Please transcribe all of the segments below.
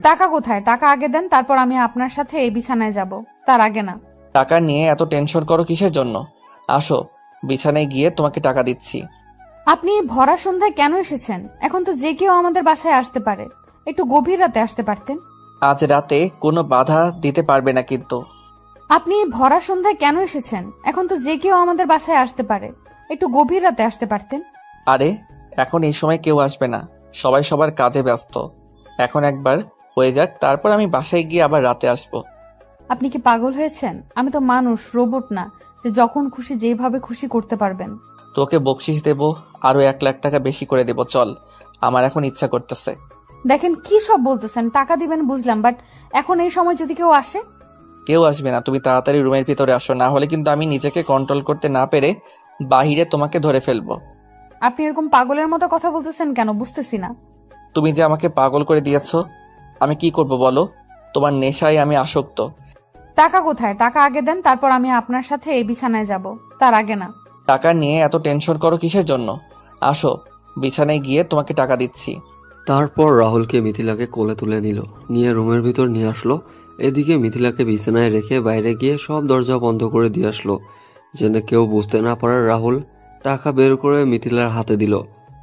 টাকা কোথায়? টাকা আগে দেন, তারপর আমি আপনার সাথে এই বিছানায় যাব, তার আগে না। টাকা নিয়ে এত টেনশন করো কিসের জন্য? আসো, বিছানায় গিয়ে তোমাকে টাকা দিচ্ছি। আপনি ভরা সন্ধ্যায় কেন এসেছেন? এখন তো যে কেউ আমাদের বাসায় আসতে পারে, একটু গভীর রাতে আসতে পারতেন। আজ রাতে কোনো বাধা দিতে পারবে না কিন্তু। আপনি ভরা সন্ধ্যায় কেন এসেছেন? এখন তো যে কেউ আমাদের বাসায় আসতে পারে, একটু গভীর রাতে আসতে পারতেন। আরে, এখন এই সময় কেউ আসবে না, সবাই সবার কাজে ব্যস্ত। এখন একবার হয়ে যাক, তারপর আমি বাসায় গিয়ে আবার রাতে আসবো। আপনি কি পাগল হয়েছেন? আমি তো মানুষ, রোবট না যে যখন খুশি যেভাবে খুশি করতে পারবেন। তোকে বকশিস দেবো, আরো 1 লাখ টাকা বেশি করে দেবো, চল। আমার এখন ইচ্ছা করতেছে। দেখেন কি সব বলতেছেন, টাকা দিবেন বুঝলাম, বাট এখন এই সময় যদি কেউ আসে? কেউ আসবে না, তুমি তাড়াতাড়ি রুমের ভিতরে আসো, না হলে কিন্তু আমি নিজেকে কন্ট্রোল করতে না পেরে বাহিরে তোমাকে ধরে ফেলবো। আপনি এরকম পাগলের মতো কথা বলতেছেন কেন, বুঝতেছি না। তুমি যে আমাকে পাগল করে দিয়েছো, আমি কি করব বলো? তোমার নেশায় আমি আসক্ত। টাকা কোথায়? টাকা আগে দেন, তারপর আমি আপনার সাথে এই বিছানায় যাব, তার আগে না। টাকা নিয়ে এত টেনশন করো কিসের জন্য? আসো, বিছানায় গিয়ে তোমাকে টাকা দিচ্ছি। তারপর রাহুলকে মিথিলাকে কোলে তুলে নিয়ে রুমের ভিতর নিয়ে আসলো। এদিকে মিথিলাকে বিছানায় রেখে বাইরে গিয়ে সব দরজা বন্ধ করে দিয়ে আসলো, যেন কেউ বুঝতে না পারে। রাহুল টাকা বের করে মিথিলার হাতে দিল।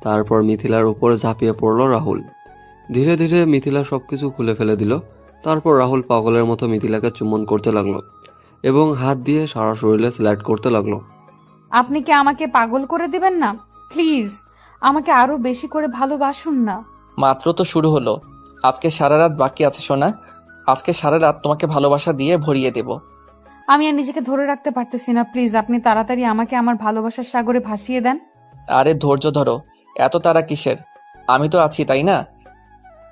তারপর মিথিলার উপরে ঝাঁপিয়ে পড়ল রাহুল। ধীরে ধীরে মিথিলা সবকিছু খুলে ফেলে দিল। তারপর রাহুল পাগলের মতো মিথিলাকে চুম্বন করতে লাগলো এবং হাত দিয়ে সারা শরীরে স্লাইড করতে লাগলো। আপনি কি আমাকে পাগল করে দিবেন না? প্লিজ, আমাকে আরো বেশি করে ভালোবাসুন না। মাত্র তো শুরু হলো, আজকে সারা রাত বাকি আছে সোনা। আজকে সারা রাত তোমাকে ভালোবাসা দিয়ে ভরিয়ে দেব। আমি আর নিজেকে ধরে রাখতে পারতেছি না, প্লিজ আপনি তাড়াতাড়ি আমাকে আমার ভালোবাসার সাগরে ভাসিয়ে দেন। আরে ধৈর্য ধরো, এত তাড়া কিসের? আমি তো আছি, তাই না?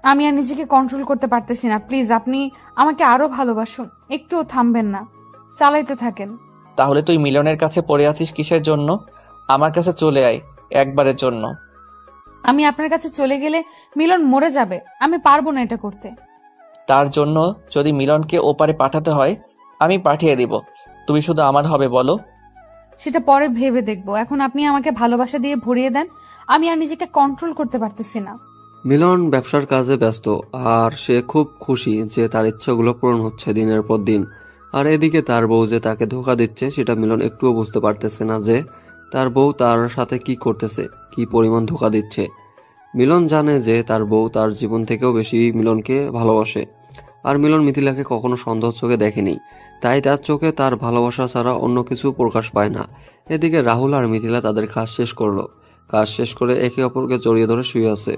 আমি আর নিজেকে কন্ট্রোল করতে পারতেছি না, প্লিজ আপনি আমাকে আরো ভালোবাসুন, একটুও থামবেন না, চালাইতে থাকেন। তাহলে তুই মিলনের কাছে পড়ে আছিস কিসের জন্য? আমার কাছে চলে আয়, একবারের জন্য। আমি আপনার কাছে চলে গেলে মিলন মরে যাবে, আমি পারবো না এটা করতে। তার জন্য যদি মিলনকে ওপারে পাঠাতে হয়, আমি পাঠিয়ে দিব। তুমি শুধু আমার হবে বলো। সেটা পরে ভেবে দেখবো, এখন আপনি আমাকে ভালোবাসা দিয়ে ভরিয়ে দেন, আমি আর নিজেকে কন্ট্রোল করতে পারতেছি না। মিলন ব্যবসার কাজে ব্যস্ত, আর সে খুব খুশি যে তার ইচ্ছাগুলো পূরণ হচ্ছে দিনের পর দিন। আর এদিকে তার বউ যে তাকে ধোকা দিচ্ছে সেটা মিলন একটুও বুঝতে পারতেছে না, যে তার বউ তার সাথে কি করতেছে, কি পরিমাণ ধোকা দিচ্ছে। মিলন জানে যে তার বউ তার জীবন থেকেও বেশি মিলনকে ভালোবাসে। আর মিলন মিথিলাকে কখনো সন্দেহ চোখে দেখেনি, তাই তার চোখে তার ভালোবাসা ছাড়া অন্য কিছু প্রকাশ পায় না। এদিকে রাহুল আর মিথিলা তাদের কাজ শেষ করলো। কাজ শেষ করে একে অপরকে জড়িয়ে ধরে শুয়ে আছে,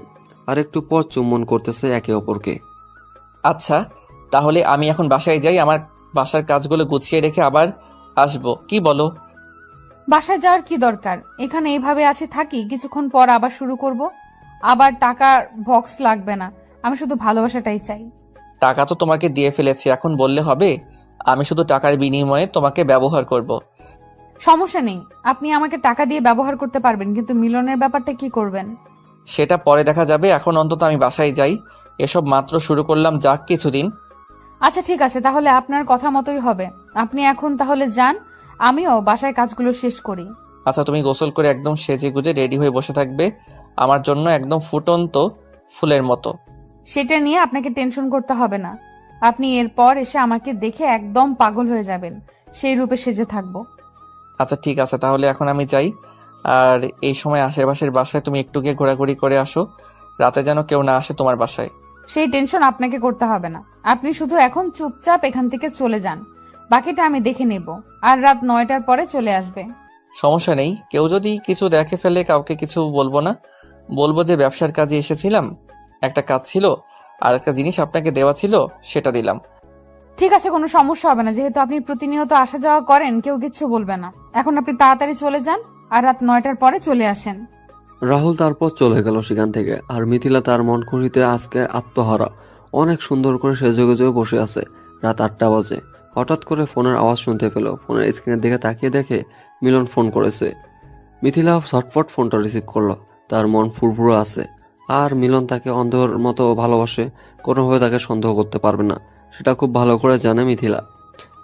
আর একটু পর চুম্বন করতেছে একে অপরকে। আচ্ছা, তাহলে আমি এখন বাসায় যাই, আমার বাসার কাজগুলো গুছিয়ে রেখে আবার আসবো, কি বলো? বাসায় যাওয়ার কি দরকার, এখানে এইভাবে আছি, থাকি, কিছুক্ষণ পর আবার শুরু করব। আবার টাকার বক্স লাগবে না, আমি শুধু ভালোবাসাটাই চাই। টাকা তো তোমাকে দিয়ে ফেলেছি, এখন বললে হবে? আমি শুধু টাকার বিনিময়ে তোমাকে ব্যবহার করব। সমস্যা নেই, আপনি আমাকে টাকা দিয়ে ব্যবহার করতে পারবেন, কিন্তু মিলনের ব্যাপারটা কি করবেন? সেটা পরে দেখা যাবে, এখন অন্তত আমি বাসায় যাই। এসব মাত্র শুরু করলাম, যাক কিছুদিন। আচ্ছা ঠিক আছে, তাহলে আপনার কথা মতোই হবে। আপনি এখন তাহলে যান, আমিও বাসায় কাজগুলো শেষ করি। আচ্ছা, তুমি গোসল করে একদম সেজে গুজে রেডি হয়ে বসে থাকবে আমার জন্য, একদম ফুটন্ত ফুলের মতো। সেটা নিয়ে আপনাকে টেনশন করতে হবে না, আপনি এরপর এসে আমাকে দেখে একদম পাগল হয়ে যাবেন, সেই রূপে সেজে থাকবো। আচ্ছা ঠিক আছে, তাহলে এখন আমি যাই। আর এই সময় আশেপাশের বাসায় তুমি একটু গিয়ে ঘোরাঘুরি করে আসো, রাতে যেন কেউ না আসে তোমার বাসায়। সেই টেনশন আপনাকে করতে হবে না, আপনি শুধু এখন চুপচাপ এখান থেকে চলে যান, বাকিটা আমি দেখে নেব। আর রাত 9টার পরে চলে আসবে। সমস্যা নেই, কেউ যদি কিছু দেখে ফেলে কাউকে কিছু বলবো না, বলবো যে ব্যবসার কাজে এসেছিলাম, একটা কাজ ছিল, আর একটা জিনিস আপনাকে দেওয়া ছিল, সেটা দিলাম। ঠিক আছে, কোনো সমস্যা হবে না, যেহেতু আপনি প্রতিনিয়ত আসা যাওয়া করেন, কেউ কিচ্ছু বলবে না। এখন আপনি তাড়াতাড়ি চলে যান, আর রাত 9টার পরে চলে আসেন। রাহুল তারপর চলে গেল সেখান থেকে। আর মিথিলা তার মন খুঁড়িতে আজকে আত্মহারা, অনেক সুন্দর করে সেজে গুজে বসে আছে। রাত 8টা বাজে। হঠাৎ করে ফোনের আওয়াজ শুনতে পেল। ফোনের স্ক্রিনের দিকে তাকিয়ে দেখে মিলন ফোন করেছে। মিথিলা ঝটপট ফোনটা রিসিভ করলো। তার মন ফুরফুরে আছে, আর মিলন তাকে অন্ধের মতো ভালোবাসে, কোনোভাবে তাকে সন্দেহ করতে পারবে না, সেটা খুব ভালো করে জানে মিথিলা।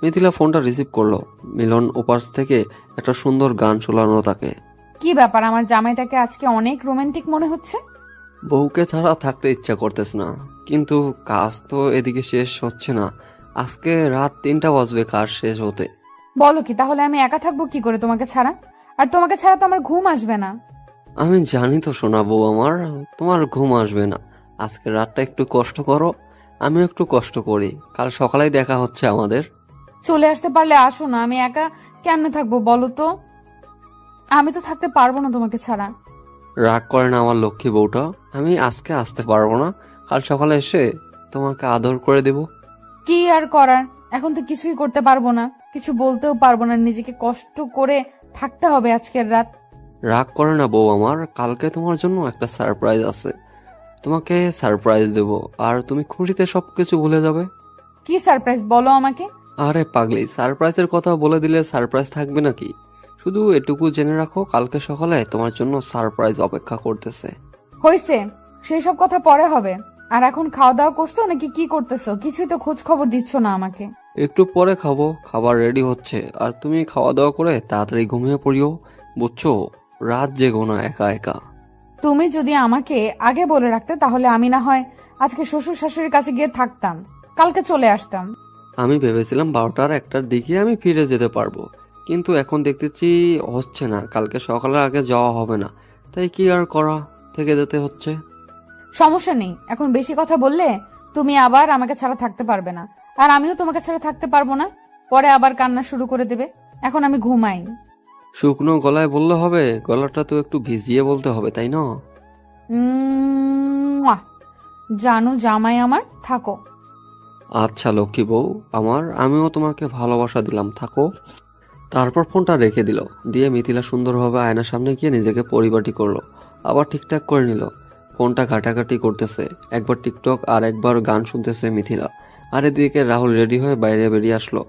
মিথিলা ফোনটা রিসিভ করলো। মিলন ওপাশ থেকে একটা সুন্দর গান শোনালো তাকে। কি ব্যাপার, আমার জামাইটাকে আজকে অনেক রোমান্টিক মনে হচ্ছে। বউকে ছাড়া থাকতে ইচ্ছা করতেছে না। কিন্তু কাজ তো এদিকে শেষ হচ্ছে না। আজকে রাত 3টা বাজবে কাজ শেষ হতে। বলো কি, তাহলে আমি একা থাকবো কি করে তোমাকে ছাড়া? আর তোমাকে ছাড়া তো আমার ঘুম আসবে না। আমি জানি তো শোনাবো আমার, তোমার ঘুম আসবে না। আজকে রাতটা একটু কষ্ট করো, আমিও একটু কষ্ট করি, কাল সকালেই দেখা হচ্ছে আমাদের। চলে আসতে পারলে আসো না, আমি একা কেমনে থাকবো বলো তো? আমি তো থাকতে পারবো না তোমাকে ছাড়া। রাগ করে না আমার লক্ষ্মী বউটা। আমি আজকে আসতে পারবো না, কাল সকালে এসে তোমাকে আদর করে দেব। কি আর করার, এখন তো কিছুই করতে পারবো না, কিছু বলতেও পারবো না, নিজেকে কষ্ট করে থাকতে হবে আজকের রাত। রাগ করে না বউ আমার, কালকে তোমার জন্য একটা সারপ্রাইজ আছে। তোমাকে সারপ্রাইজ দেব, আর তুমি খুশিতে সবকিছু ভুলে যাবে। কি সারপ্রাইজ বলো আমাকে? আরে পাগলি, সারপ্রাইজের কথা বলে দিলে সারপ্রাইজ থাকবে নাকি? শুধু এটুকু জেনে রাখো, কালকে সকালে তোমার জন্য সারপ্রাইজ অপেক্ষা করতেছে। হয়েছে, সেই সব কথা পরে হবে। আর এখন খাওয়া দাওয়া করছো নাকি কি করতেছো? কিছুই তো খোঁজ খবর দিচ্ছ না আমাকে। একটু পরে খাবো, খাবার রেডি হচ্ছে, আর তুমি খাওয়া দাওয়া করে তাড়াতাড়ি ঘুমিয়ে পড়িও, বুঝছো? রাত জেগো না একা একা। তুমি যদি আমাকে আগে বলে রাখতে তাহলে আমি না হয় আজকে শ্বশুর শাশুড়ির কাছে গিয়ে থাকতাম, কালকে চলে আসতাম। আমি ভেবেছিলাম 12টার 1টার দিকে আমি ফিরে যেতে পারবো, কিন্তু এখন দেখতেছি হচ্ছে না, কালকে সকালের আগে যাওয়া হবে না। তাই কি আর করা, থেকে যেতে হচ্ছে। সমস্যা নেই, এখন বেশি কথা বললে তুমি আবার আমাকে ছাড়া থাকতে পারবে না, আর আমিও তোমাকে ছাড়া থাকতে পারবো না। পরে আবার কান্না শুরু করে দেবে। এখন আমি ঘুমাই। শুকনো গলায় বললে হবে? গলাটা তো একটু ভিজিয়ে বলতে হবে, তাই না? মুয়া। জানো জামাই আমার, থাকো। আচ্ছা লক্ষ্মী বউ আমার, আমিও তোমাকে ভালোবাসা দিলাম, থাকো। তারপর ফোনটা রেখে দিল, দিয়ে মিথিলা সুন্দরভাবে আয়নার সামনে গিয়ে নিজেকে পরিপাটি করলো, আবার ঠিকঠাক করে নিল। ফোনটা ঘাটাঘাটি করতেছে, একবার টিকটক আর একবার গান শুনতেছে মিথিলা। আর এদিকে রাহুল রেডি হয়ে বাইরে বেরিয়ে আসলো,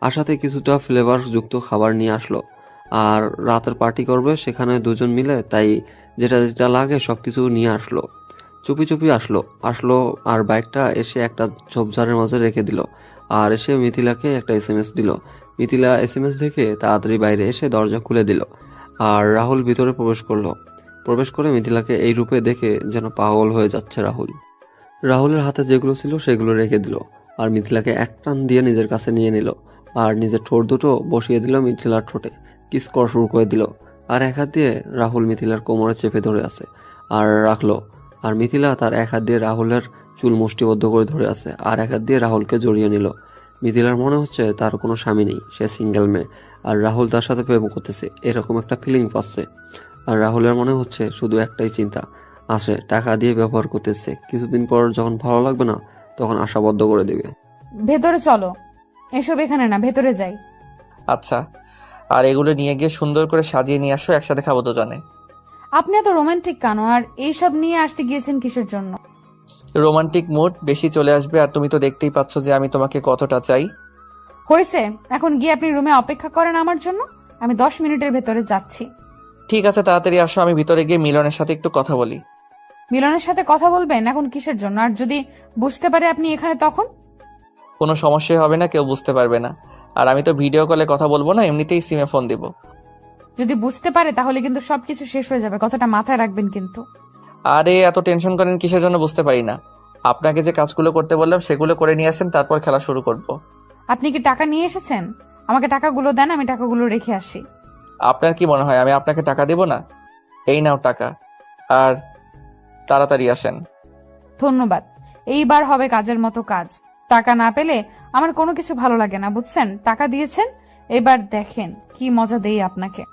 আসাতে কিছুটা ফ্লেভার যুক্ত খাবার নিয়ে আসলো। আর রাতের পার্টি করবে সেখানে দুজন মিলে, তাই যেটা যেটা লাগে সবকিছু নিয়ে আসলো। চুপি চুপি আসলো আসলো আর বাইকটা এসে একটা ঝোপঝাড়ের মাঝে রেখে দিল। আর এসে মিথিলাকে একটা এসএমএস দিল। মিথিলা এসএমএস দেখে তাড়াতাড়ি বাইরে এসে দরজা খুলে দিল। আর রাহুল ভিতরে প্রবেশ করলো। প্রবেশ করে মিথিলাকে এই রূপে দেখে যেন পাগল হয়ে যাচ্ছে রাহুল। রাহুলের হাতে যেগুলো ছিল সেগুলো রেখে দিল, আর মিথিলাকে এক টান দিয়ে নিজের কাছে নিয়ে নিল। আর নিজের ঠোঁট দুটো বসিয়ে দিল মিথিলার ঠোঁটে, কিস করা শুরু করে দিল। আর এক হাত দিয়ে রাহুল মিথিলার কোমরে চেপে ধরে আছে আর রাখলো। আর মিথিলা তার এক হাত দিয়ে রাহুলের চুল মুষ্টিবদ্ধ করে ধরে আছে, আর এক হাত দিয়ে রাহুলকে জড়িয়ে নিল। মিথিলার মনে হচ্ছে তার কোনো স্বামী নেই, সে সিঙ্গেল মেয়ে, আর রাহুল তার সাথে প্রেম করতেছে, এরকম একটা ফিলিং পাচ্ছে। আর রাহুলের মনে হচ্ছে শুধু একটাই চিন্তা, আসে টাকা দিয়ে ব্যবহার করতেছে, কিছুদিন পর যখন ভালো লাগবে না তখন আশাবদ্ধ করে দেবে। ভেতরে চলো। এসব এখানে না, ভেতরে যাই। আচ্ছা, আর এগুলো নিয়ে গিয়ে সুন্দর করে সাজিয়ে নিয়ে আসো, একসাথে খাবো দুজনে। আপনি এত রোমান্টিক কেন? আর এইসব নিয়ে আসতে গিয়েছেন কিসের জন্য? রোমান্টিক মুড বেশি চলে আসবে, আর তুমি তো দেখতেই পাচ্ছ যে আমি তোমাকে কতটা চাই। হয়েছে, এখন গিয়ে আপনি রুমে অপেক্ষা করেন আমার জন্য। আমি 10 মিনিটের ভেতরে যাচ্ছি। ঠিক আছে, তাড়াতাড়ি আসো, আমি ভিতরে গিয়ে মিলনের সাথে একটু কথা বলি। মিলনের সাথে কথা বলবেন এখন কিসের জন্য? আর যদি বুঝতে পারে আপনি এখানে, তখন? কোনো সমস্যাই হবে না, কেউ বুঝতে পারবে না। আর আমি তো ভিডিও কলে কথা বলবো না, এমনিতেই সিমে ফোন দিব। যদি বুঝতে পারে তাহলে কিন্তু সবকিছু শেষ হয়ে যাবে, কথাটা মাথায় রাখবেন কিন্তু। আরে এত টেনশন করেন কিসের জন্য বুঝতে পারি না। আপনাকে যে কাজগুলো করতে বললাম সেগুলো করে নিয়ে আসেন, তারপর খেলা শুরু করব। আপনি কি টাকা নিয়ে এসেছেন? আমাকে টাকাগুলো দেন, আমি টাকাগুলো রেখে আসি। আপনার কি মনে হয় আমি আপনাকে টাকা দেব না? এই নাও টাকা, আর তাড়াতাড়ি আসেন। ধন্যবাদ। এইবার হবে কাজের মতো কাজ। টাকা না পেলে আমার কোনো কিছু ভালো লাগে না, বুঝছেন? টাকা দিয়েছেন, এবার দেখেন কি মজা দেই আপনাকে।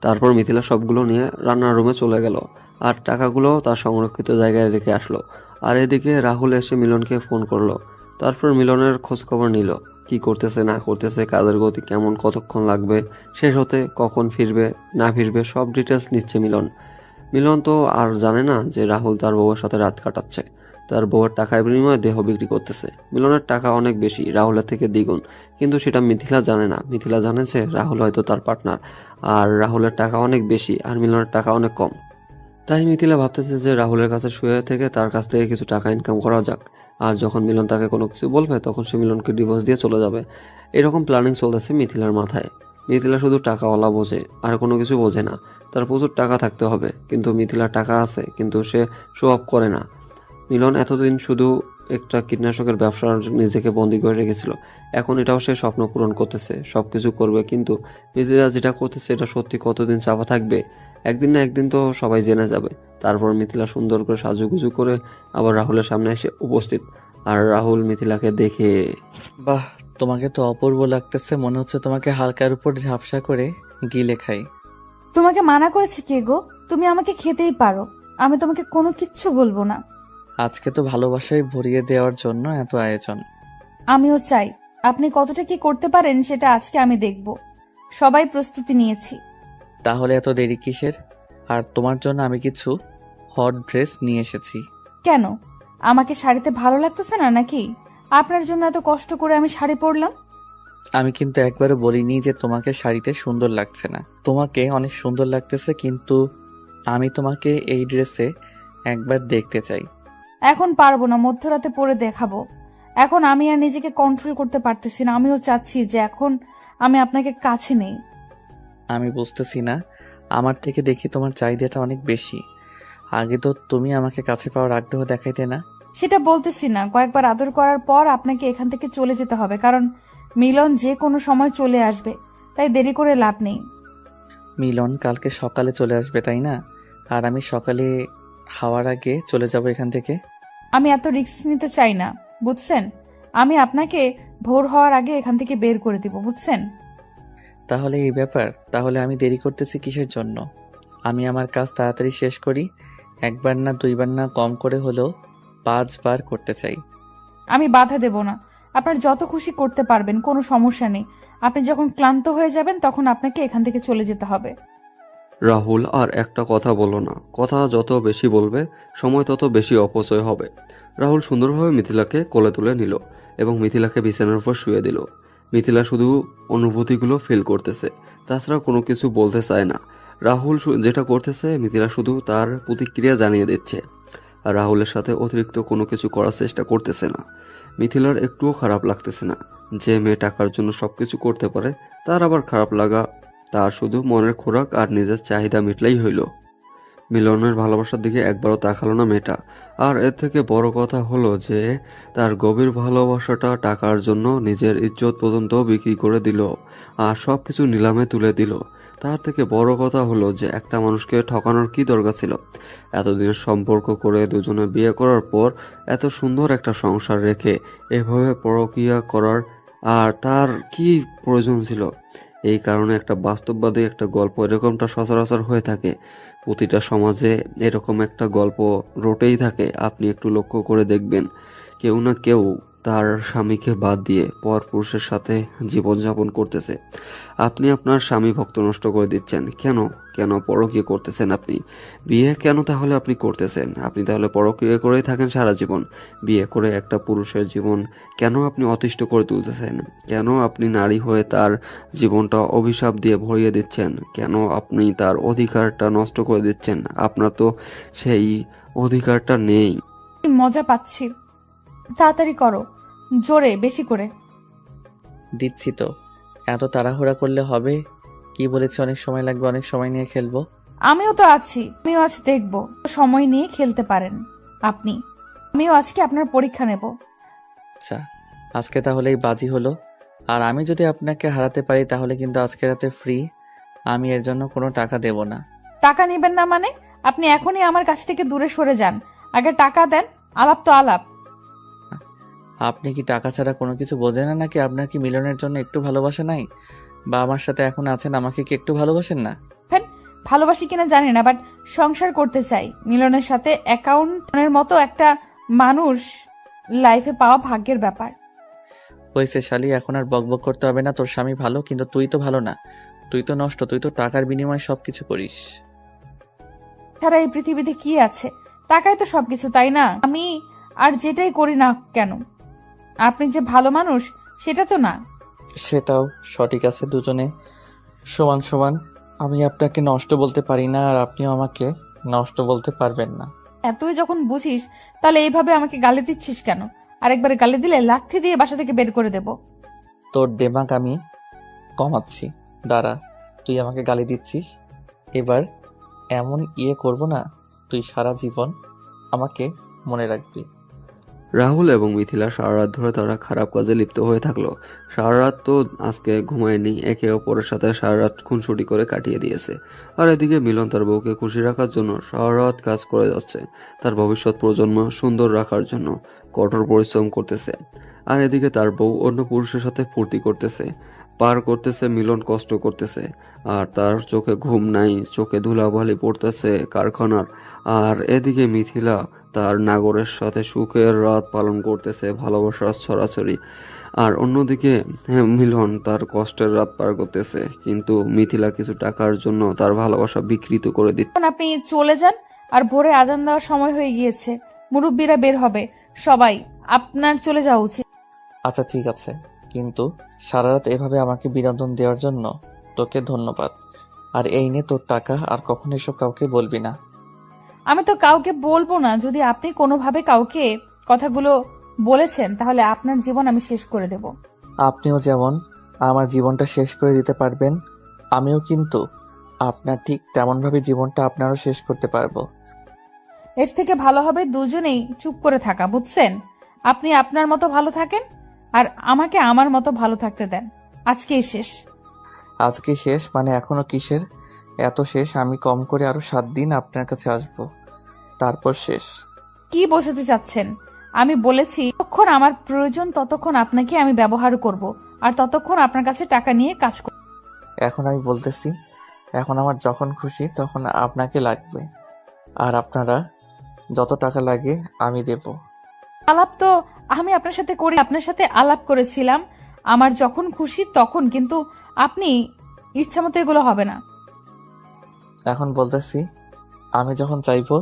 তারপর মিথিলা সবগুলো নিয়ে রান্নার রুমে চলে গেল, আর টাকাগুলো তার সংরক্ষিত জায়গায় রেখে আসলো। আর এদিকে রাহুল এসে মিলনকে ফোন করলো। তারপর মিলনের খোঁজ খবর নিল, কি করতেছে না করতেছে, কাজের গতি কেমন, কতক্ষণ লাগবে শেষ হতে, কখন ফিরবে না ফিরবে, সব ডিটেলস নিচ্ছে মিলন। মিলন তো আর জানে না যে রাহুল তার বউয়ের সাথে রাত কাটাচ্ছে, তার বউয়ের টাকার বিনিময়ে দেহ বিক্রি করতেছে। মিলনের টাকা অনেক বেশি, রাহুলের থেকে দ্বিগুণ, কিন্তু সেটা মিথিলা জানে না। মিথিলা জানে যে রাহুল হয়তো তার পার্টনার, আর রাহুলের টাকা অনেক বেশি আর মিলনের টাকা অনেক কম। তাই মিথিলা ভাবতেছে যে রাহুলের কাছে শুয়ে থেকে তার কাছ থেকে কিছু টাকা ইনকাম করা যাক, আর যখন মিলন তাকে কোনো কিছু বলবে তখন সে মিলনকে ডিভোর্স দিয়ে চলে যাবে। এরকম প্ল্যানিং চলতেছে মিথিলার মাথায়। মিথিলা শুধু টাকাওয়ালা বোঝে, আর কোনো কিছু বোঝে না। তার প্রচুর টাকা থাকতে হবে, কিন্তু মিথিলার টাকা আছে কিন্তু সে শো অফ করে না। মিলন এতদিন শুধু একটা কীটনাশকের ব্যবসার নিজেকে বন্দী করে রেখেছিল, এখন এটাও সে স্বপ্ন পূরণ করতেছে, সবকিছু করবে, কিন্তু মিথিলা যেটা করতেছে এটা সত্যি কতদিন চাপা থাকবে? একদিন না একদিন তো সবাই জেনে যাবে। তারপর মিথিলা সুন্দর করে সাজুগুজু করে আবার রাহুলের সামনে এসে উপস্থিত, আর রাহুল মিথিলাকে দেখে, বাহ, তোমাকে তো অপূর্ব লাগতেছে, মনে হচ্ছে তোমাকে হালকার উপর ঝাপসা করে গিলে খাই। তোমাকে মানা করেছে কে গো? তুমি আমাকে খেতেই পারো, আমি তোমাকে কোনো কিচ্ছু বলবো না। আজকে তো ভালোবাসায় ভরিয়ে দেওয়ার জন্য এত আয়োজন। আমিও চাই আপনি কতটা কি করতে পারেন সেটা আজকে আমি দেখব। সবাই প্রস্তুতি নিয়েছি। তাহলে এত দেরি কিসের? আর তোমার জন্য আমি কিছু হট ড্রেস নিয়ে এসেছি। কেন, আমাকে শাড়িতে ভালো লাগতেছে না নাকি? আপনার জন্য এত কষ্ট করে আমি শাড়ি পরলাম। আমি কিন্তু একবারও বলিনি যে তোমাকে শাড়িতে সুন্দর লাগছে না, তোমাকে অনেক সুন্দর লাগতেছে, কিন্তু আমি তোমাকে এই ড্রেসে একবার দেখতে চাই। এখন পারবো না, মধ্যরাতে পরে দেখাবো। এখন আমি আর নিজেকে কন্ট্রোল করতে পারতেছি না। আমিও চাচ্ছি যে এখন আমি আপনাকে কাছে নেই। আমি বুঝতেছি না, আমার থেকে দেখি তোমার চাহিদাটা অনেক বেশি। আগে তো তুমি আমাকে কাছে পাওয়ার আগ্রহ দেখাইতে না। সেটা বলতেছি না, কয়েকবার আদর করার পর আপনাকে এখান থেকে চলে যেতে হবে, কারণ মিলন যে কোনো সময় চলে আসবে, তাই দেরি করে লাভ নেই। মিলন কালকে সকালে চলে আসবে, তাই না? আর আমি সকালে হাওয়ার আগে চলে যাব এখান থেকে। আমি এত রিস্ক নিতে চাই না, বুঝছেন? আমি আপনাকে ভোর হওয়ার আগে এখান থেকে বের করে দিব, বুঝছেন? তাহলে এই ব্যাপার, তাহলে আমি দেরি করতেছি কিসের জন্য? আমি আমার কাজ তাড়াতাড়ি শেষ করি, একবার না দুইবার না, কম করে হলেও 5 বার করতে চাই। আমি বাধা দেব না, আপনার যত খুশি করতে পারবেন, কোনো সমস্যা নেই। আপনি যখন ক্লান্ত হয়ে যাবেন তখন আপনাকে এখান থেকে চলে যেতে হবে। রাহুল আর একটা কথা বলল না। কথা যত বেশি বলবে সময় তত বেশি অপচয় হবে। রাহুল সুন্দরভাবে মিথিলাকে কোলে তুলে নিল এবং মিথিলাকে বিছানার উপর শুয়ে দিল। মিথিলা শুধু অনুভূতিগুলো ফিল করতেছে, তাছাড়া কোনো কিছু বলতে চায় না। রাহুল যেটা করতেছে মিথিলা শুধু তার প্রতিক্রিয়া জানিয়ে দিচ্ছে, আর রাহুলের সাথে অতিরিক্ত কোনো কিছু করার চেষ্টা করতেছে না। মিথিলার একটুও খারাপ লাগতেছে না। যে মেয়ে টাকার জন্য সবকিছু করতে পারে তার আবার খারাপ লাগা? তার শুধু মনের খোরাক আর নিজের চাহিদা মিটলেই হইল। মিলনের ভালোবাসার দিকে একবারও তাকালো না মেয়েটা। আর এর থেকে বড় কথা হলো যে তার গভীর ভালোবাসাটা টাকার জন্য নিজের ইজ্জত পর্যন্ত বিক্রি করে দিল, আর সব কিছু নিলামে তুলে দিল। তার থেকে বড় কথা হলো যে একটা মানুষকে ঠকানোর কি দরকার ছিল? এতদিনের সম্পর্ক করে দুজনে বিয়ে করার পর এত সুন্দর একটা সংসার রেখে এভাবে পরকীয়া করার আর তার কি প্রয়োজন ছিল? এই কারণে একটা বাস্তববাদী একটা গল্প এরকমটা সচরাচর হয়ে থাকে। প্রতিটা সমাজে এরকম একটা গল্প রটেই থাকে। আপনি একটু লক্ষ্য করে দেখবেন, কেউ না কেউ তার স্বামীকে বাদ দিয়ে পর পুরুষের সাথে জীবনযাপন করতেছে। আপনি আপনার স্বামী ভক্ত নষ্ট করে দিচ্ছেন কেন? কেন পরকীয়া করতেছেন আপনি? বিয়ে কেন তাহলে আপনি করতেছেন? আপনি তাহলে পরকীয়া করেই থাকেন সারা জীবন। বিয়ে করে একটা পুরুষের জীবন কেন আপনি অতিষ্ঠ করে তুলতেছেন? কেন আপনি নারী হয়ে তার জীবনটা অভিশাপ দিয়ে ভরিয়ে দিচ্ছেন? কেন আপনি তার অধিকারটা নষ্ট করে দিচ্ছেন? আপনার তো সেই অধিকারটা নেই। মজা পাচ্ছি, তাড়াতাড়ি করো, জোরে, বেশি করে। দিচ্ছি তো, এত তাড়াহুড়া করলে হবে? কি বলেছে অনেক সময় লাগবে, অনেক সময় নিয়ে খেলবো। আমিও তো আছি, আমিও আজ দেখবো, সময় নিয়ে খেলতে পারেন আপনি। আমিও আজকে আপনার পরীক্ষা নেব। আচ্ছা, আজকে তাহলে এই বাজি হলো। আর আমি যদি আপনাকে হারাতে পারি তাহলে কিন্তু আজকে রাতে ফ্রি, আমি এর জন্য কোনো টাকা দেব না। টাকা নেবেন না মানে? আপনি এখনই আমার কাছ থেকে দূরে সরে যান, আগে টাকা দেন। আলাপ তো আলাপ। আপনি কি টাকা ছাড়া কোনো কিছু বোঝেন না নাকি? আপনার কি মিলনের জন্য একটু ভালোবাসা নাই? বা আমার সাথে এখন আছেন, আমাকে কি একটু ভালোবাসেন না? ভালোবাসি কিনা জানি না, বাট সংসার করতে চাই মিলনের সাথে। অ্যাকাউন্টের মতো একটা মানুষ লাইফে পাওয়া ভাগ্যের ব্যাপার। হয়েছে শালি, এখন আর বকবক করতে হবে না। তোর স্বামী ভালো, কিন্তু তুই তো ভালো না। তুই তো নষ্ট, তুই তো টাকার বিনিময়ে সবকিছু করিস। ছাড়া এই পৃথিবীতে কি আছে? টাকাই তো সবকিছু, তাই না? আমি আর যেটাই করি না কেন, আপনি যে ভালো মানুষ সেটা তো না। সেটাও সঠিক আছে, দুজনে সমান সমান। আমি আপনাকে নষ্ট বলতে পারি না, আর আপনিও আমাকে নষ্ট বলতে পারবেন না। এতই যখন বুঝিস তাহলে এইভাবে আমাকে গালি দিচ্ছিস কেন? আরেকবার গালি দিলে লাথি দিয়ে বাসা থেকে বের করে দেব। তোর দেমাগ আমি কমাচ্ছি, দাঁড়া। তুই আমাকে গালি দিচ্ছিস, এবার এমন করব না, তুই সারা জীবন আমাকে মনে রাখবি। রাহুল এবং মিথিলা সারা রাত ধরে তারা খারাপ কাজে লিপ্ত হয়ে থাকলো। সারা রাত তো আজকে ঘুমায়নি, একে অপরের সাথে সারা রাত খুনসুটি করে কাটিয়ে দিয়েছে। আর এদিকে মিলন তার বউকে খুশি রাখার জন্য সারা রাত কাজ করে যাচ্ছে, তার ভবিষ্যৎ প্রজন্ম সুন্দর রাখার জন্য কঠোর পরিশ্রম করতেছে। আর এদিকে তার বউ অন্য পুরুষের সাথে ফুর্তি করতেছে, পার করতেছে, মিলন কষ্ট করতেছে। আর তার চোখে ঘুম নাই, চোখে ধুলাবালি পড়তেছে কারখানার। আর এদিকে মিথিলা তার নাগরের সাথে সুখের রাত পালন করতেছে, ভালোবাসার ছড়াছড়ি। আর অন্যদিকে মিলন তার কষ্টের রাত পার করতেছে, কিন্তু মিথিলা কিছু টাকার জন্য তার ভালোবাসা বিকৃত করে দিচ্ছে। এখন আপনি চলে যান, আর ভোরে আজান দেওয়ার সময় হয়ে গিয়েছে, মুরব্বীরা বের হবে সবাই, আপনার চলে যাওয়া উচিত। আচ্ছা ঠিক আছে, কিন্তু সারা রাত এভাবে আমাকে বিনোদন দেওয়ার জন্য তোকে ধন্যবাদ। আর এই নে তোর টাকা, আর কখনো এসব কাউকে বলবি না। আমি তো কাউকে বলবো না। যদি আপনি কোনোভাবে কাউকে কথাগুলো বলেছেন তাহলে আপনার জীবন আমি শেষ করে দেব। আপনিও যেমন আমার জীবনটা শেষ করে দিতে পারবেন, আমিও কিন্তু আপনার ঠিক তেমনভাবে জীবনটা আপনারও শেষ করতে পারবো। এর থেকে ভালো হবে দুজনেই চুপ করে থাকা, বুঝছেন? আপনি আপনার মতো ভালো থাকেন, আর আমাকে আমার মতো ভালো থাকতে দেন। আজকেই শেষ। আজকে শেষ মানে এখনো কিসের এত শেষ? আমি কম করে আরো 7 দিন আপনার কাছে আসবো, তারপর শেষ। কি বোঝাতে চাচ্ছেন? আমি বলেছি যতক্ষণ আমার প্রয়োজন ততক্ষণ আপনাকে আমি ব্যবহার করব, আর ততক্ষণ আপনার কাছে টাকা নিয়ে কাজ করব। এখন আমি বলতেছি, এখন আমার যখন খুশি তখন আপনাকে লাগবে, আর আপনারা যত টাকা লাগে আমি দেব। আলাপ তো আমি আপনার সাথে করি, আপনার সাথে আলাপ করেছিলাম আমার যখন খুশি তখন, কিন্তু আপনি ইচ্ছা মতো এগুলো হবে না। এখন বলতেছি, আমি যখন চাইবো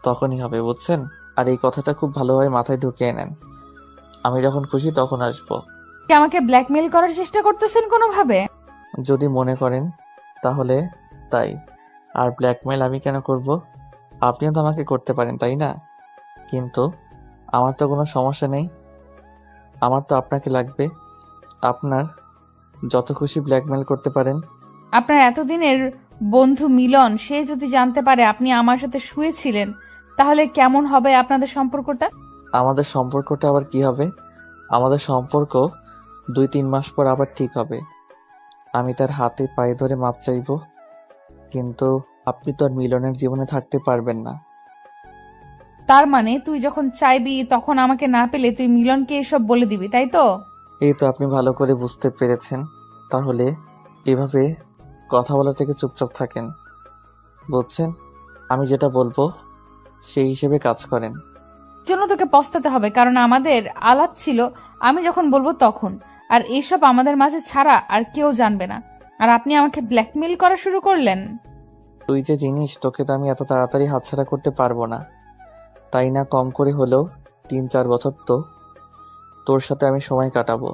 তখনই হবে, বুঝছেন? আর এই কথাটা খুব ভালোভাবে মাথায় ঢুকিয়ে নেন। আমি যখন খুশি তখন আসবো। কি আমাকে ব্ল্যাকমেইল করার চেষ্টা করতেছেন কোনোভাবে? যদি মনে করেন তাহলে তাই। আর ব্ল্যাকমেল আমি কেন করব? আপনিও তো আমাকে করতে পারেন, তাই না? কিন্তু আমার তো কোনো সমস্যা নেই, আমার তো আপনাকে লাগবে। আপনার যত খুশি ব্ল্যাকমেল করতে পারেন। আপনার এতদিনের বন্ধু মিলন, সে যদি জানতে পারে আপনি আমার সাথে শুয়েছিলেন তাহলে কেমন হবে আপনাদের সম্পর্কটা? আমাদের সম্পর্কটা আবার কি হবে? আমাদের সম্পর্ক 2-3 মাস পর আবার ঠিক হবে। আমি তার হাতে পায়ে ধরে মাপ চাইবো, কিন্তু আপনি তো আর মিলনের জীবনে থাকতে পারবেন না। তার মানে তুই যখন চাইবি তখন আমাকে না পেলে তুই মিলনকে এসব বলে দিবি, তাই তো? এই তো আপনি ভালো করে বুঝতে পেরেছেন। তাহলে এভাবে কথা বলা থেকে চুপচাপ থাকেন, বুঝছেন? আমি যেটা বলবো সেই হিসেবে কাজ করেন। জন্য তোকে পস্তাতে হবে, কারণ আমাদের আলাপ ছিল আমি যখন বলবো তখন, আর এইসব আমাদের মাঝে ছাড়া আর কেউ জানবে না। আর আপনি আমাকে ব্ল্যাকমেইল করা শুরু করলেন। তুই যে জিনিস, তোকে তো আমি এত তাড়াতাড়ি হাতছাড়া করতে পারবো না, তাই না? কম করে হলেও 3-4 বছর তো তোর সাথে আমি সময় কাটাবো।